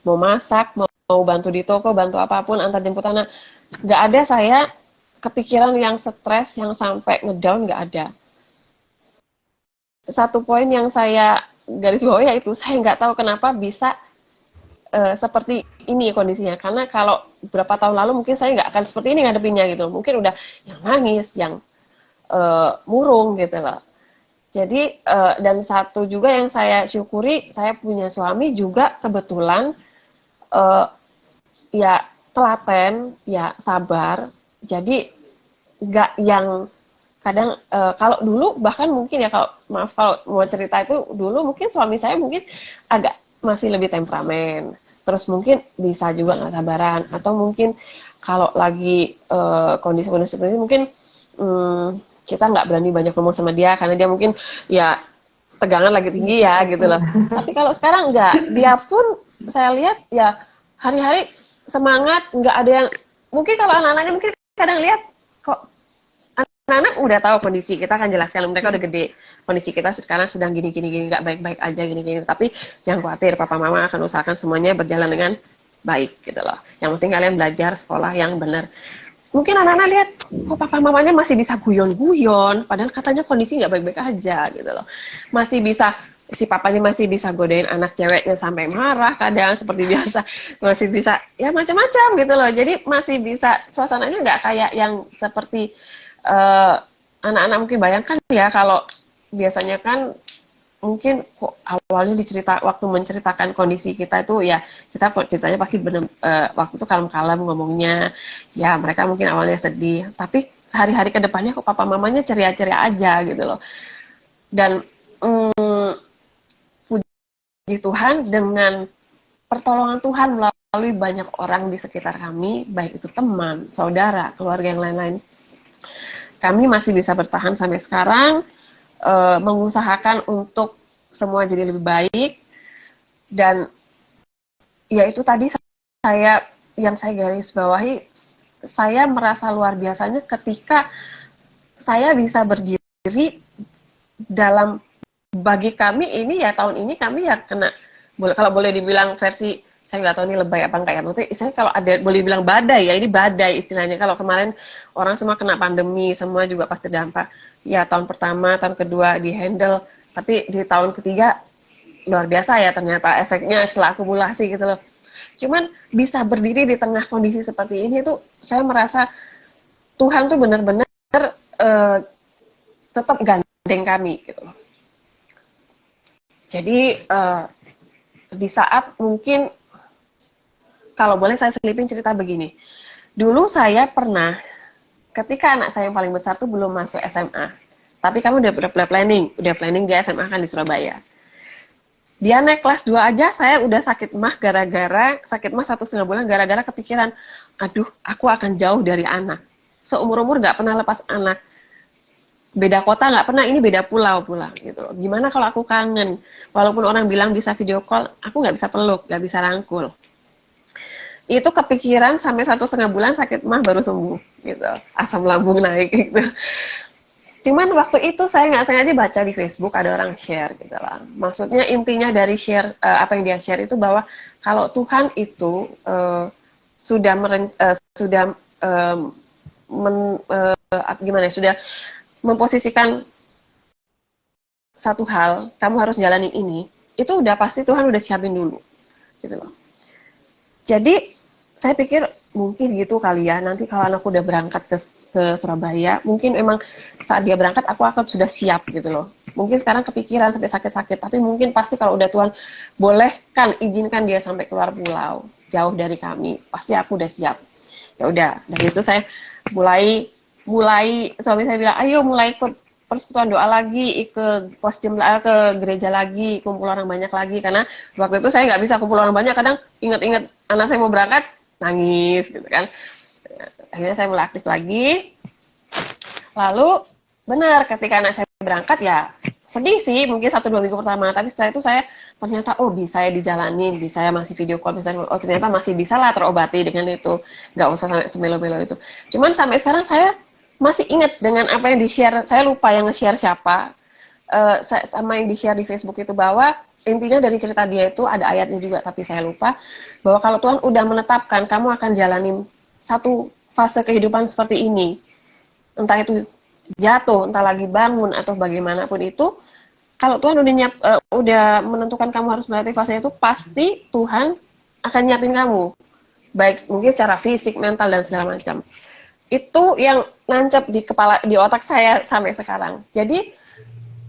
mau masak, mau bantu di toko, bantu apapun, antar jemput anak, nggak ada saya kepikiran yang stres, yang sampai ngedown, nggak ada. Satu poin yang saya garis bawahi yaitu saya nggak tahu kenapa bisa seperti ini kondisinya, karena kalau beberapa tahun lalu mungkin saya nggak akan seperti ini ngadepinnya gitu, mungkin udah yang nangis, yang murung gitu loh. Jadi dan satu juga yang saya syukuri, saya punya suami juga kebetulan ya telaten, ya sabar. Jadi nggak yang kadang kalau dulu bahkan mungkin ya, kalau maaf kalau mau cerita itu, dulu mungkin suami saya mungkin agak masih lebih temperamen. Terus mungkin bisa juga nggak sabaran, atau mungkin kalau lagi kondisi-kondisi seperti ini mungkin kita nggak berani banyak ngomong sama dia karena dia mungkin ya tegangan lagi tinggi ya gitu loh. Tapi kalau sekarang nggak, dia pun saya lihat ya hari-hari semangat, nggak ada yang, mungkin kalau anak-anaknya mungkin kadang lihat kok anak-anak udah tahu kondisi, kita akan jelaskan, mereka udah gede, kondisi kita sekarang sedang gini nggak baik-baik aja gini, tapi jangan khawatir, papa mama akan usahakan semuanya berjalan dengan baik gitu loh. Yang penting kalian belajar sekolah yang benar. Mungkin anak-anak lihat, kok papa mamanya masih bisa guyon-guyon, padahal katanya kondisi nggak baik-baik aja gitu loh. Masih bisa, si papanya masih bisa godain anak ceweknya sampai marah kadang seperti biasa, masih bisa ya macam-macam gitu loh. Jadi masih bisa, suasananya nggak kayak yang seperti anak-anak mungkin bayangkan ya, kalau biasanya kan mungkin kok awalnya waktu menceritakan kondisi kita itu ya, kita kok ceritanya pasti bener, waktu itu kalem-kalem ngomongnya, ya mereka mungkin awalnya sedih, tapi hari-hari ke depannya kok papa mamanya ceria-ceria aja gitu loh. Dan puji Tuhan, dengan pertolongan Tuhan melalui banyak orang di sekitar kami, baik itu teman, saudara, keluarga yang lain-lain, kami masih bisa bertahan sampai sekarang, mengusahakan untuk semua jadi lebih baik. Dan ya itu tadi yang saya garis bawahi, saya merasa luar biasanya ketika saya bisa berdiri dalam, bagi kami ini ya, tahun ini kami ya kena, kalau boleh dibilang versi, saya nggak tahu ini lebay apa enggak ya, maksudnya saya kalau ada boleh bilang badai ya, ini badai istilahnya. Kalau kemarin orang semua kena pandemi, semua juga pasti terdampak ya, tahun pertama, tahun kedua di handle, tapi di tahun ketiga luar biasa ya ternyata efeknya setelah akumulasi gitu loh. Cuman bisa berdiri di tengah kondisi seperti ini, itu saya merasa Tuhan tuh benar-benar tetap gandeng kami gitu loh. Jadi di saat mungkin, kalau boleh saya selipin cerita begini. Dulu saya pernah, ketika anak saya yang paling besar tuh belum masuk SMA, tapi kami udah planning dia SMA kan di Surabaya. Dia naik kelas 2 aja, saya udah sakit mah 1,5 bulan gara-gara kepikiran, aduh aku akan jauh dari anak. Seumur-umur gak pernah lepas anak. Beda kota nggak pernah, ini beda pulau pula gitu loh. Gimana kalau aku kangen? Walaupun orang bilang bisa video call, aku nggak bisa peluk, nggak bisa rangkul. Itu kepikiran sampai 1,5 bulan sakit mah baru sembuh gitu, asam lambung naik gitu. Cuman waktu itu saya nggak sengaja baca di Facebook ada orang share gitu lah. Maksudnya intinya dari share apa yang dia share itu bahwa kalau Tuhan itu gimana ya, sudah memposisikan satu hal, kamu harus jalanin ini, itu udah pasti Tuhan udah siapin dulu gitu loh. Jadi saya pikir mungkin gitu kali ya, nanti kalau anakku udah berangkat ke Surabaya, mungkin memang saat dia berangkat aku akan sudah siap gitu loh. Mungkin sekarang kepikiran sampai sakit-sakit, tapi mungkin pasti kalau udah Tuhan bolehkan, izinkan dia sampai keluar pulau, jauh dari kami, pasti aku udah siap. Ya udah, dari itu saya mulai suami saya bilang, ayo mulai ikut persekutuan doa lagi, ikut posjam ke gereja lagi, kumpul orang banyak lagi, karena waktu itu saya nggak bisa kumpul orang banyak, kadang inget-inget anak saya mau berangkat nangis gitu kan. Akhirnya saya mulai aktif lagi. Lalu benar ketika anak saya berangkat ya sedih sih mungkin 1-2 minggu pertama, tapi setelah itu saya ternyata bisa ya dijalanin, bisa ya masih video call, bisa ternyata masih bisa lah terobati dengan itu, nggak usah sampai semelo-melo itu. Cuman sampai sekarang saya masih ingat dengan apa yang di-share, saya lupa yang nge-share siapa, sama yang di-share di Facebook itu, bahwa intinya dari cerita dia itu ada ayatnya juga, tapi saya lupa, bahwa kalau Tuhan udah menetapkan kamu akan jalanin satu fase kehidupan seperti ini, entah itu jatuh, entah lagi bangun atau bagaimanapun itu, kalau Tuhan udah menentukan kamu harus melalui fase itu, pasti Tuhan akan nyiapin kamu, baik mungkin secara fisik, mental dan segala macam. Itu yang nancep di otak saya sampai sekarang. Jadi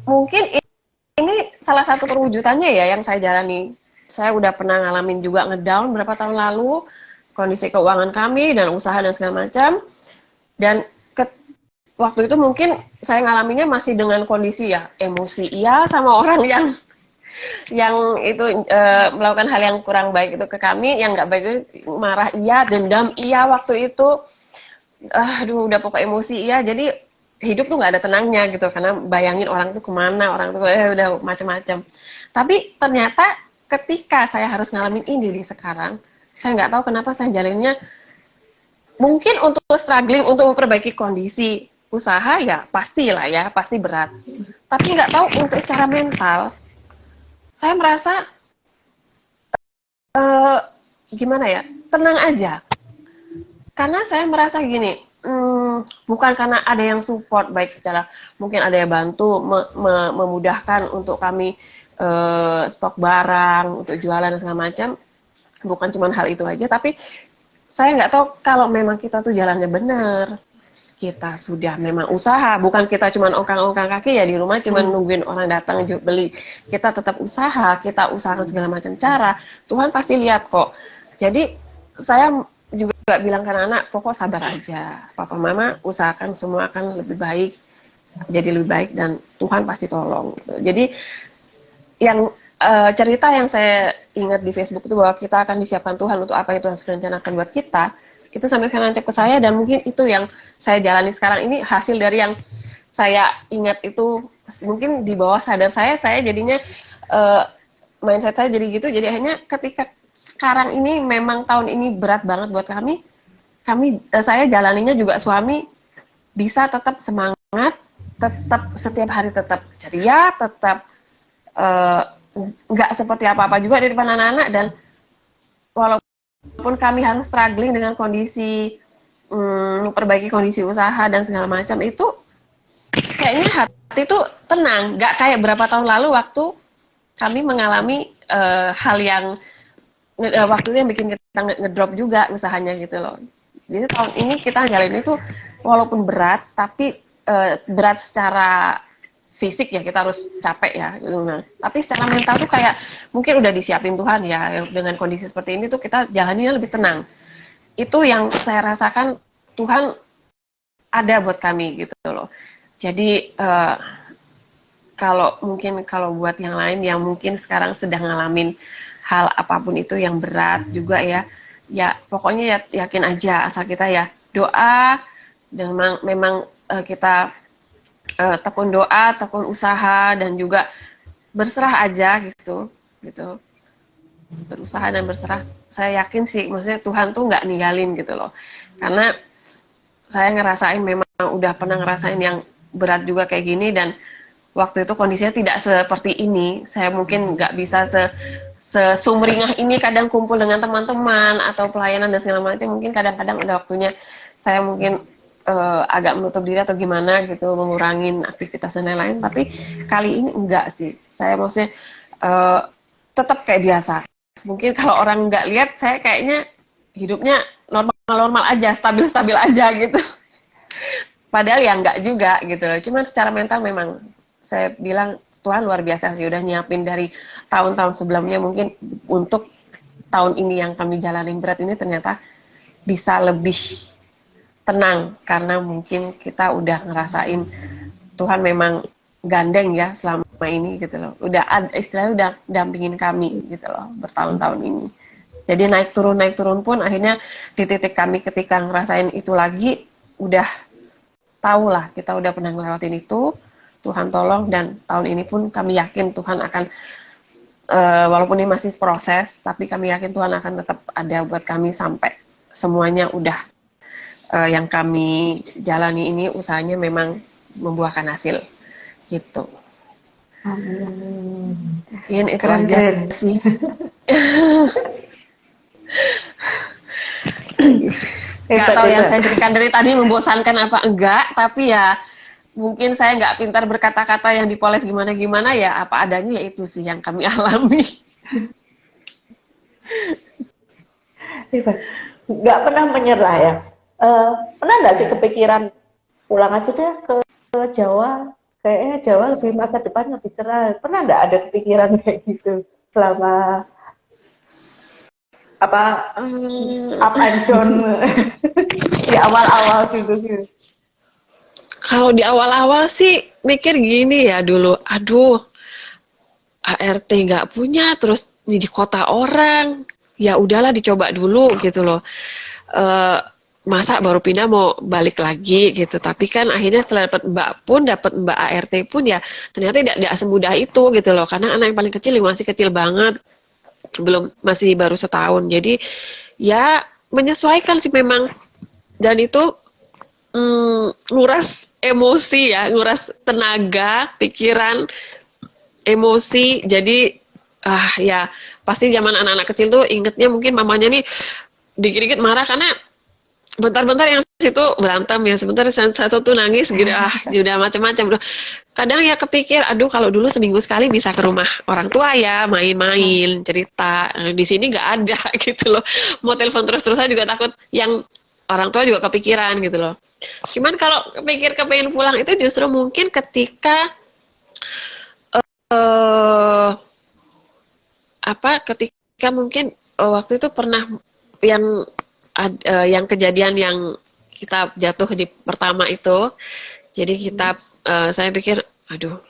mungkin ini salah satu perwujudannya ya yang saya jalani. Saya udah pernah ngalamin juga ngedown berapa tahun lalu, kondisi keuangan kami dan usaha dan segala macam. Dan waktu itu mungkin saya ngalaminnya masih dengan kondisi ya emosi iya sama orang yang itu melakukan hal yang kurang baik itu ke kami, yang nggak baik itu marah iya, dendam iya waktu itu. Aduh udah pokok emosi iya, jadi hidup tuh nggak ada tenangnya gitu, karena bayangin orang tuh kemana, orang tuh udah macam-macam. Tapi ternyata ketika saya harus ngalamin ini di sekarang, saya nggak tahu kenapa saya jalannya mungkin untuk struggling untuk memperbaiki kondisi usaha ya pastilah ya, pasti berat. Tapi nggak tahu untuk secara mental, saya merasa gimana ya, tenang aja. Karena saya merasa gini, bukan karena ada yang support, baik secara mungkin ada yang bantu memudahkan untuk kami stok barang, untuk jualan dan segala macam. Bukan cuma hal itu aja, tapi saya nggak tahu kalau memang kita tuh jalannya benar. Kita sudah memang usaha, bukan kita cuma ongkang-ongkang kaki ya di rumah, cuma nungguin orang datang beli. Kita tetap usaha, kita usahakan segala macam cara. Tuhan pasti lihat kok. Jadi saya juga bilang ke anak, pokok sabar aja, papa mama usahakan semua akan lebih baik, jadi lebih baik dan Tuhan pasti tolong. Jadi yang cerita yang saya ingat di Facebook itu bahwa kita akan disiapkan Tuhan untuk apa yang Tuhan sudah rencanakan buat kita, itu sampai sekarang nancap ke saya, dan mungkin itu yang saya jalani sekarang ini hasil dari yang saya ingat itu. Mungkin di bawah sadar saya jadinya mindset saya jadi gitu. Jadi akhirnya ketika sekarang ini memang tahun ini berat banget buat kami, saya jalaninya juga suami bisa tetap semangat, tetap setiap hari tetap ceria, tetap nggak seperti apa-apa juga di depan anak-anak, dan walaupun kami harus struggling dengan kondisi memperbaiki kondisi usaha dan segala macam, itu kayaknya hati itu tenang, nggak kayak berapa tahun lalu waktu kami mengalami hal yang waktu itu yang bikin kita ngedrop juga usahanya gitu loh. Jadi tahun ini kita jalanin itu walaupun berat, tapi berat secara fisik ya, kita harus capek ya gitu. Nah, tapi secara mental tuh kayak mungkin udah disiapin Tuhan ya, dengan kondisi seperti ini tuh kita jalaninya lebih tenang. Itu yang saya rasakan, Tuhan ada buat kami gitu loh. Jadi kalau buat yang lain yang mungkin sekarang sedang ngalamin hal apapun itu yang berat juga ya, ya pokoknya ya yakin aja, asal kita ya doa, dan memang kita tekun doa, tekun usaha, dan juga berserah aja gitu, berusaha dan berserah. Saya yakin sih, maksudnya Tuhan tuh nggak ninggalin gitu loh, karena saya ngerasain, memang udah pernah ngerasain yang berat juga kayak gini, dan waktu itu kondisinya tidak seperti ini. Saya mungkin nggak bisa sesumringah ini kadang kumpul dengan teman-teman atau pelayanan dan segala macam. Mungkin kadang-kadang ada waktunya saya mungkin agak menutup diri atau gimana gitu, mengurangin aktivitas dan lain-lain. Tapi kali ini enggak sih. Saya maksudnya tetap kayak biasa. Mungkin kalau orang nggak lihat, saya kayaknya hidupnya normal-normal aja, stabil-stabil aja gitu. Padahal ya enggak juga gitu. Cuman secara mental memang saya bilang Tuhan luar biasa sih, udah nyiapin dari tahun-tahun sebelumnya. Mungkin untuk tahun ini yang kami jalanin berat ini ternyata bisa lebih tenang, karena mungkin kita udah ngerasain Tuhan memang gandeng ya selama ini gitu loh. Istilahnya udah dampingin kami gitu loh bertahun-tahun ini. Jadi naik turun pun akhirnya di titik kami ketika ngerasain itu lagi, udah tahu lah kita udah pernah ngelewatin itu, Tuhan tolong, dan tahun ini pun kami yakin Tuhan akan, walaupun ini masih proses, tapi kami yakin Tuhan akan tetap ada buat kami sampai semuanya udah, yang kami jalani ini usahanya memang membuahkan hasil gitu. Amin. Mungkin itu aja sih. Nggak tahu yang saya ceritakan dari tadi membosankan apa enggak, tapi ya mungkin saya nggak pintar berkata-kata yang dipoles gimana-gimana, ya apa adanya, ya itu sih yang kami alami. Nggak pernah menyerah ya. Pernah nggak sih kepikiran pulang aja deh ke Jawa? Kayaknya Jawa lebih, masa depan lebih cerah. Pernah nggak ada kepikiran kayak gitu selama up and down di awal-awal gitu? Kalau di awal-awal sih mikir gini ya dulu, aduh ART nggak punya, terus di kota orang, ya udahlah dicoba dulu gitu loh. Masa baru pindah mau balik lagi gitu. Tapi kan akhirnya setelah dapat mbak ART pun ya ternyata tidak semudah itu gitu loh. Karena anak yang paling kecil masih kecil banget, masih baru setahun. Jadi ya menyesuaikan sih memang, dan itu nguras emosi ya, nguras tenaga, pikiran, emosi. Jadi ya pasti zaman anak-anak kecil tuh ingetnya mungkin mamanya nih dikit-dikit marah karena bentar-bentar yang situ berantem ya, sebentar satu tuh nangis gitu, sudah macam-macam. Kadang ya kepikir, aduh kalau dulu seminggu sekali bisa ke rumah orang tua ya, main-main, cerita. Di sini nggak ada gitu loh. Mau telepon terus-terusan juga takut yang orang tua juga kepikiran gitu loh. Cuman kalau kepengen pulang itu justru mungkin ketika ketika mungkin waktu itu pernah yang kejadian yang kita jatuh di pertama itu. Jadi kita saya pikir, aduh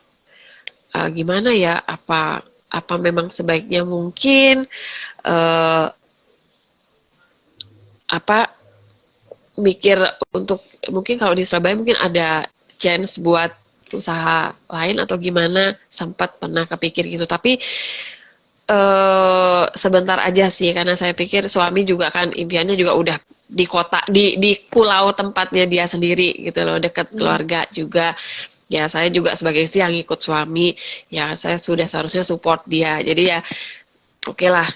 gimana ya, apa memang sebaiknya mungkin mikir untuk mungkin kalau di Surabaya mungkin ada chance buat usaha lain atau gimana, sempat pernah kepikir gitu. Tapi sebentar aja sih, karena saya pikir suami juga kan impiannya juga udah di kota, di pulau tempatnya dia sendiri gitu loh, dekat keluarga juga. Ya saya juga sebagai istri yang ikut suami, ya saya sudah seharusnya support dia. Jadi ya oke lah,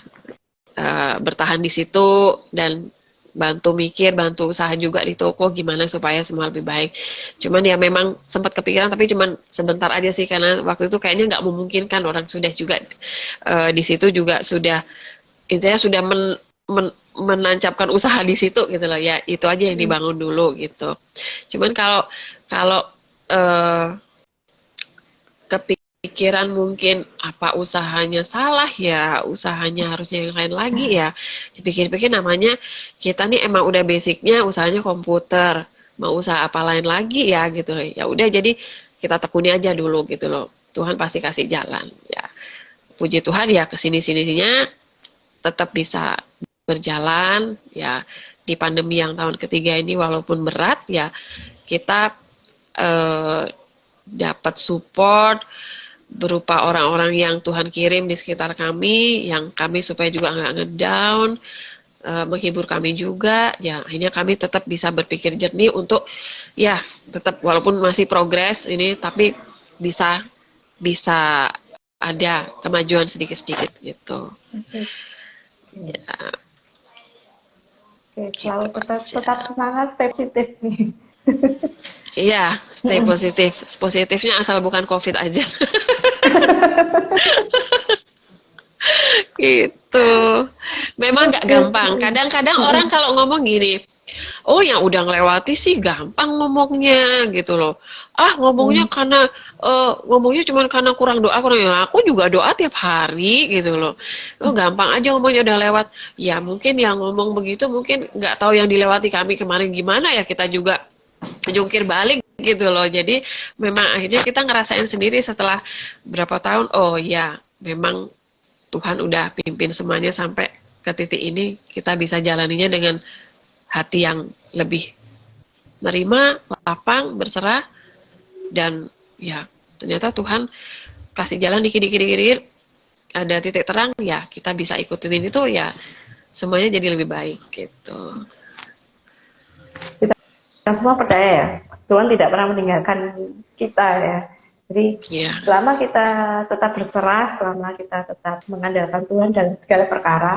bertahan di situ dan bantu usaha juga di toko gimana supaya semua lebih baik. Cuman ya memang sempat kepikiran, tapi cuman sebentar aja sih, karena waktu itu kayaknya nggak memungkinkan. Orang sudah juga di situ juga sudah intinya sudah menancapkan usaha di situ gitu loh ya, itu aja yang dibangun dulu gitu. Cuman kalau eh, kepikiran mungkin apa usahanya salah ya, usahanya harusnya yang lain lagi ya. Dipikir-pikir namanya kita nih emang udah basicnya usahanya komputer, mau usaha apa lain lagi ya gitu loh. Ya udah jadi kita tekuni aja dulu gitu loh. Tuhan pasti kasih jalan ya. Puji Tuhan ya kesini-sininya tetap bisa berjalan ya di pandemi yang tahun ketiga ini walaupun berat ya kita eh, dapat support berupa orang-orang yang Tuhan kirim di sekitar kami yang kami supaya juga nggak ngedown menghibur kami juga ya akhirnya kami tetap bisa berpikir jernih untuk ya tetap walaupun masih progres ini tapi bisa bisa ada kemajuan sedikit-sedikit gitu. Oke, Ya, selalu gitu tetap aja. tetap semangat, stay positif nih. Iya, stay positif. Positifnya asal bukan COVID aja. Gitu. Memang nggak Oke, gampang. Kadang-kadang orang kalau ngomong gini, oh yang udah ngelewati sih gampang ngomongnya gitu loh. Ah ngomongnya karena ngomongnya cuma karena kurang doa kurang ya. Aku juga doa tiap hari gitu loh. Oh gampang aja ngomongnya udah lewat. Ya mungkin yang ngomong begitu mungkin nggak tahu yang dilewati kami kemarin gimana ya kita juga jungkir balik gitu loh. Jadi memang akhirnya kita ngerasain sendiri setelah berapa tahun. Oh ya memang Tuhan udah pimpin semuanya sampai ke titik ini kita bisa jalaninya dengan hati yang lebih menerima, lapang, berserah dan ya ternyata Tuhan kasih jalan dikit-dikit ada titik terang ya kita bisa ikutin itu ya semuanya jadi lebih baik gitu. Kita semua percaya ya, Tuhan tidak pernah meninggalkan kita ya. Jadi Ya, selama kita tetap berserah, selama kita tetap mengandalkan Tuhan dalam segala perkara,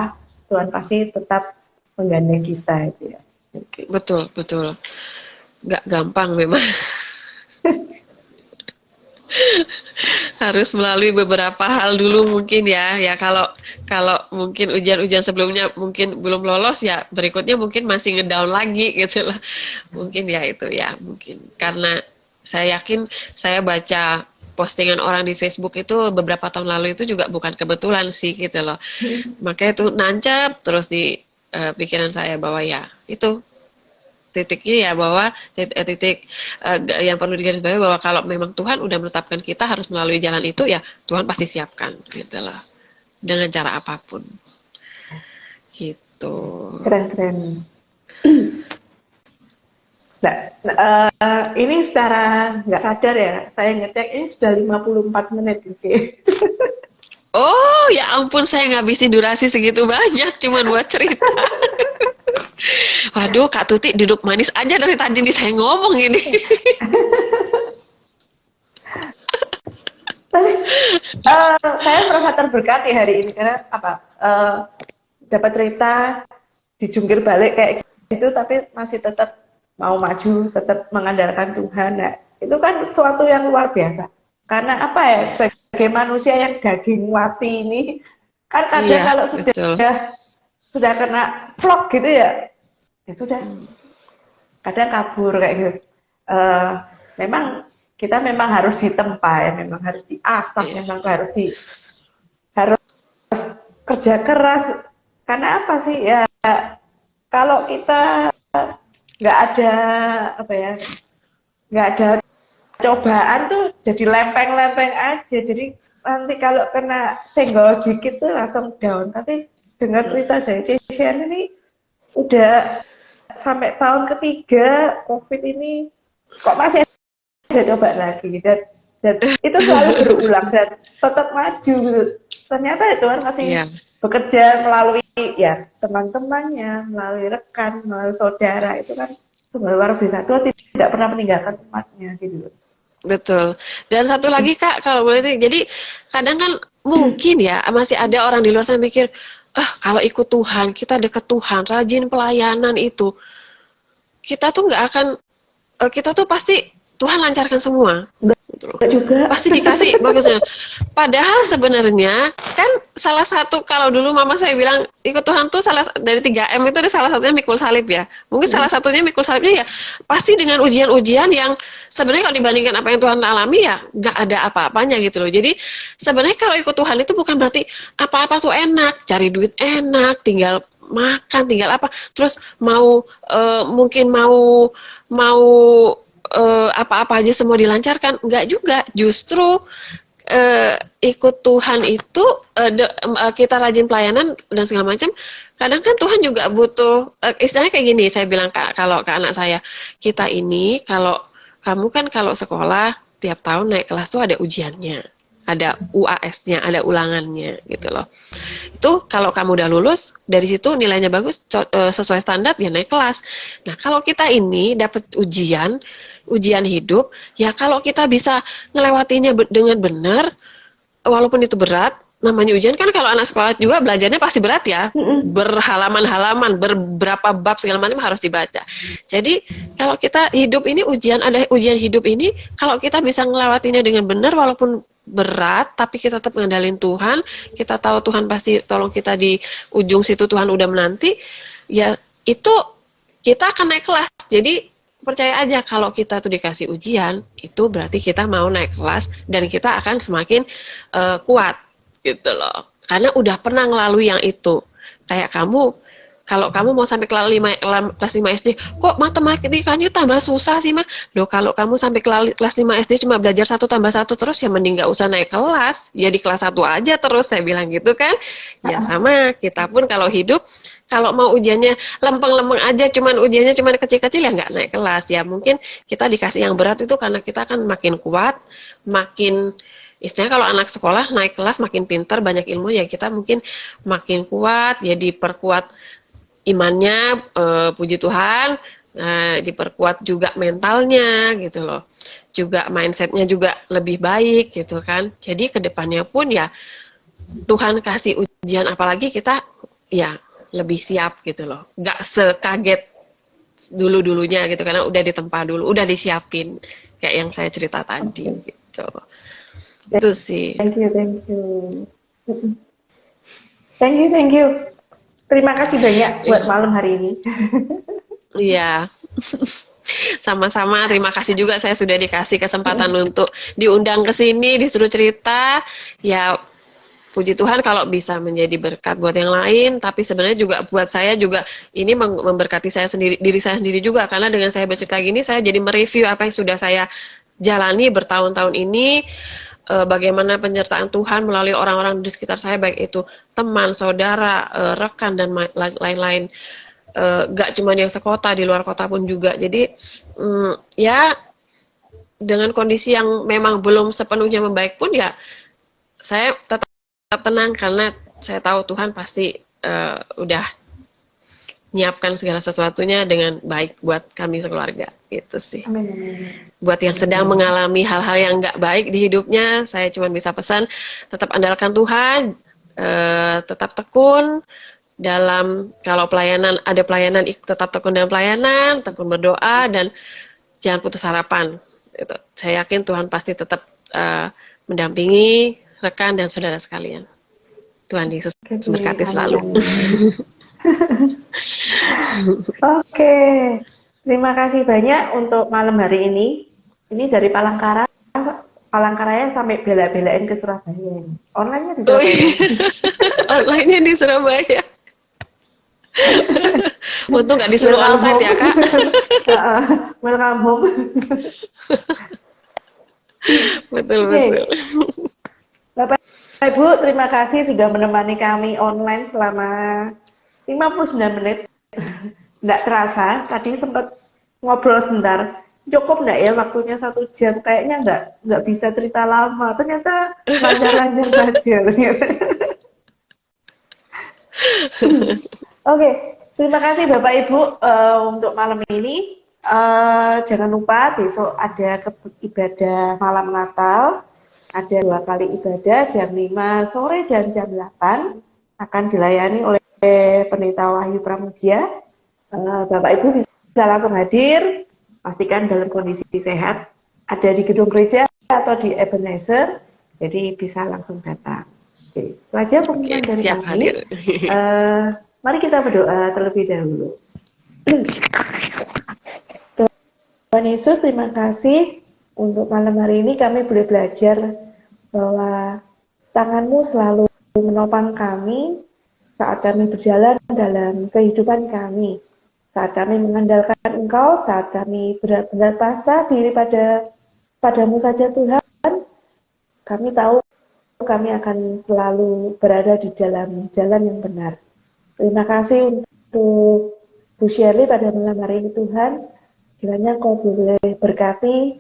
Tuhan pasti tetap menggandeng kita itu ya. Oke. betul, betul. Nggak gampang memang. Harus melalui beberapa hal dulu mungkin ya. Ya kalau kalau mungkin ujian-ujian sebelumnya mungkin belum lolos ya berikutnya mungkin masih ngedown lagi gitu loh. Mungkin ya itu ya mungkin. Karena saya yakin saya baca postingan orang di Facebook itu beberapa tahun lalu itu juga bukan kebetulan sih gitu loh. Makanya itu nancap terus di pikiran saya bahwa ya itu titiknya ya bahwa titik yang perlu digarisbawahi bahwa kalau memang Tuhan udah menetapkan kita harus melalui jalan itu ya Tuhan pasti siapkan gitu loh dengan cara apapun gitu. Keren-keren. Nah, ini secara nggak sadar ya, saya ngecek ini sudah 54 menit. Oke. Oh ya ampun saya ngabisin durasi segitu banyak cuman buat cerita. Waduh Kak Tuti duduk manis aja dari tadi nih saya ngomong ini. Tapi saya merasa terberkati hari ini karena apa? Dapat cerita dijungkir balik kayak gitu, tapi masih tetap mau maju, tetap mengandalkan Tuhan. Nah, itu kan sesuatu yang luar biasa. Karena apa ya? Sebagai manusia yang daging mati ini, kan kadang Iya kalau betul. sudah kena vlog gitu ya, ya sudah. Kadang kabur kayak gitu. Memang kita memang harus ditempa ya, memang harus diasah, Iya. memang harus kerja keras. Karena apa sih ya? Kalau kita nggak ada apa ya, nggak ada cobaan tuh jadi lempeng-lempeng aja. Jadi nanti kalau kena senggol dikit tuh langsung down. Tapi dengan cerita dari Cesian ini udah sampai tahun ketiga COVID ini kok masih ada coba lagi dan itu selalu berulang dan tetap maju gitu. Ternyata ya Tuhan masih Iya. bekerja melalui ya teman-temannya, melalui rekan, melalui saudara itu kan sebenarnya luar biasa. Tuhan tidak pernah meninggalkan umatnya gitu. Betul. Dan satu lagi Kak, kalau boleh tuh, jadi kadang kan mungkin ya masih ada orang di luar sana mikir, kalau ikut Tuhan, kita deket Tuhan, rajin pelayanan itu, kita tuh nggak akan, kita tuh pasti Tuhan lancarkan semua. gitu loh. Juga. Pasti dikasih bagusnya. Padahal sebenarnya kan salah satu, kalau dulu mama saya bilang ikut Tuhan tuh salah dari 3M itu ada salah satunya mikul salib ya. Mungkin salah satunya mikul salibnya ya pasti dengan ujian-ujian yang sebenarnya kalau dibandingkan apa yang Tuhan alami ya nggak ada apa-apanya gitu loh. Jadi sebenarnya kalau ikut Tuhan itu bukan berarti apa-apa tuh enak, cari duit enak, tinggal makan, tinggal apa, terus mau mungkin mau apa-apa aja semua dilancarkan, enggak juga. Justru ikut Tuhan itu kita rajin pelayanan dan segala macam. Kadang kan Tuhan juga butuh istilahnya kayak gini. Saya bilang kalau ke anak saya, kita ini kalau kamu kan kalau sekolah tiap tahun naik kelas tuh ada ujiannya, ada UAS-nya, ada ulangannya gitu loh. Itu kalau kamu udah lulus, dari situ nilainya bagus, sesuai standar, ya naik kelas. Nah, kalau kita ini dapat ujian hidup, ya kalau kita bisa ngelewatinya dengan benar, walaupun itu berat, namanya ujian kan kalau anak sekolah juga belajarnya pasti berat ya, berhalaman-halaman, beberapa bab segala macam harus dibaca. Jadi kalau kita hidup ini ada ujian hidup ini, kalau kita bisa ngelewatinya dengan benar, walaupun berat, tapi kita tetap mengandalkan Tuhan, kita tahu Tuhan pasti tolong kita di ujung situ, Tuhan udah menanti, ya itu kita akan naik kelas. Jadi percaya aja kalau kita tuh dikasih ujian, itu berarti kita mau naik kelas dan kita akan semakin kuat gitu loh. Karena udah pernah ngelalui yang itu. Kayak kamu, kalau kamu mau sampai kelas 5 SD, kok matematikanya tambah susah sih, Mah? Loh, kalau kamu sampai kelas 5 SD cuma belajar 1 tambah 1 terus, ya mending nggak usah naik kelas. Ya di kelas 1 aja terus, saya bilang gitu kan. Ya sama, kita pun kalau hidup, kalau mau ujiannya lempeng-lempeng aja, ujiannya cuman kecil-kecil, ya nggak naik kelas. Ya mungkin kita dikasih yang berat itu karena kita kan makin kuat, makin istilahnya kalau anak sekolah naik kelas makin pintar, banyak ilmu, ya kita mungkin makin kuat, ya diperkuat imannya, puji Tuhan, diperkuat juga mentalnya gitu loh, juga mindsetnya juga lebih baik gitu kan. Jadi kedepannya pun ya Tuhan kasih ujian apalagi kita ya lebih siap gitu loh, nggak sekaget dulu-dulunya gitu, karena udah ditempa dulu, udah disiapin kayak yang saya cerita tadi gitu. Itu sih. Thank you. Thank you. Terima kasih banyak buat malam hari ini. Iya. Sama-sama, terima kasih juga saya sudah dikasih kesempatan untuk diundang ke sini, disuruh cerita. Ya, puji Tuhan kalau bisa menjadi berkat buat yang lain, tapi sebenarnya juga buat saya juga ini memberkati saya sendiri, diri saya sendiri juga, karena dengan saya bercerita gini, saya jadi mereview apa yang sudah saya jalani bertahun-tahun ini, bagaimana penyertaan Tuhan melalui orang-orang di sekitar saya, baik itu teman, saudara, rekan, dan lain-lain. Gak cuma yang sekota, di luar kota pun juga. Jadi ya dengan kondisi yang memang belum sepenuhnya membaik pun, ya saya tetap tenang karena saya tahu Tuhan pasti udah nyiapkan segala sesuatunya dengan baik buat kami sekeluarga. Itu sih. Amin. Buat yang sedang mengalami hal-hal yang nggak baik di hidupnya, saya cuma bisa pesan tetap andalkan Tuhan, tetap tekun dalam, kalau pelayanan, ada pelayanan, tetap tekun dalam pelayanan, tekun berdoa, dan jangan putus harapan. Gitu. Saya yakin Tuhan pasti tetap mendampingi rekan dan saudara sekalian. Tuhan Yesus memberkati selalu. Oke, terima kasih banyak untuk malam hari ini. Ini dari Palangkaraya sampai bela-belain ke Surabaya. Online-nya di Surabaya. Online-nya di Surabaya. Untung nggak disuruh onsite ya, Kak. Welcome home. Betul. Bapak Ibu, terima kasih sudah menemani kami online selama 59 menit. Nggak terasa, tadi sempat ngobrol sebentar. Cukup nggak ya waktunya 1 jam? Kayaknya nggak bisa cerita lama. Ternyata lancar-lancar saja. Oke, terima kasih Bapak Ibu untuk malam ini. Jangan lupa besok ada ibadah malam Natal. Ada 2 kali ibadah, jam 5 sore dan jam 8. Akan dilayani oleh Pendeta Wahyu Pramudia. Bapak Ibu bisa langsung hadir, pastikan dalam kondisi sehat. Ada di gedung gereja atau di Ebenezer, jadi bisa langsung datang. Oke, itu aja pengumuman Oke, dari siap kami. hadir. Mari kita berdoa terlebih dahulu. Tuhan Yesus, terima kasih untuk malam hari ini kami boleh belajar bahwa tangan-Mu selalu menopang kami saat kami berjalan dalam kehidupan kami. Saat kami mengandalkan Engkau, saat kami benar-benar pasrah diri padamu saja Tuhan, kami tahu kami akan selalu berada di dalam jalan yang benar. Terima kasih untuk Bu Shirley pada malam hari ini Tuhan. Kiranya Kau boleh berkati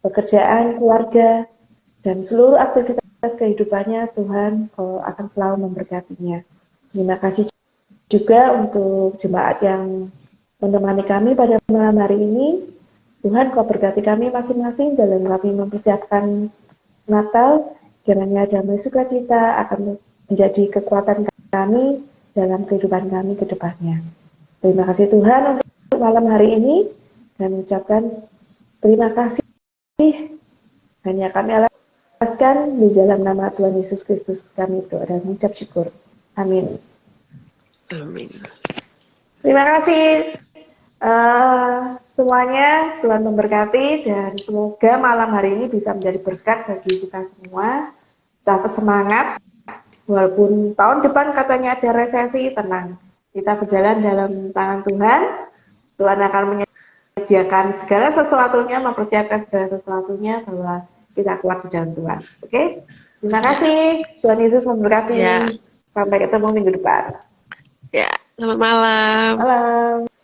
pekerjaan, keluarga, dan seluruh aktivitas kehidupannya Tuhan, Kau akan selalu memberkatinya. Terima kasih juga untuk jemaat yang menemani kami pada malam hari ini. Tuhan, Kau berkati kami masing-masing dalam kami mempersiapkan Natal. Kiranya damai sukacita akan menjadi kekuatan kami dalam kehidupan kami ke depannya. Terima kasih Tuhan untuk malam hari ini. Dan mengucapkan terima kasih hanya kami alaskan di dalam nama Tuhan Yesus Kristus kami berdoa dan mengucap syukur. Amin. Amin. Terima kasih semuanya, Tuhan memberkati dan semoga malam hari ini bisa menjadi berkat bagi kita semua. Dapat semangat, walaupun tahun depan katanya ada resesi, tenang. Kita berjalan dalam tangan Tuhan. Tuhan akan menyediakan segala sesuatunya, mempersiapkan segala sesuatunya bahwa kita kuat di dalam Tuhan. Oke? Terima kasih. Tuhan Yesus memberkati. Ya. Sampai ketemu minggu depan. Ya, selamat malam. Malam.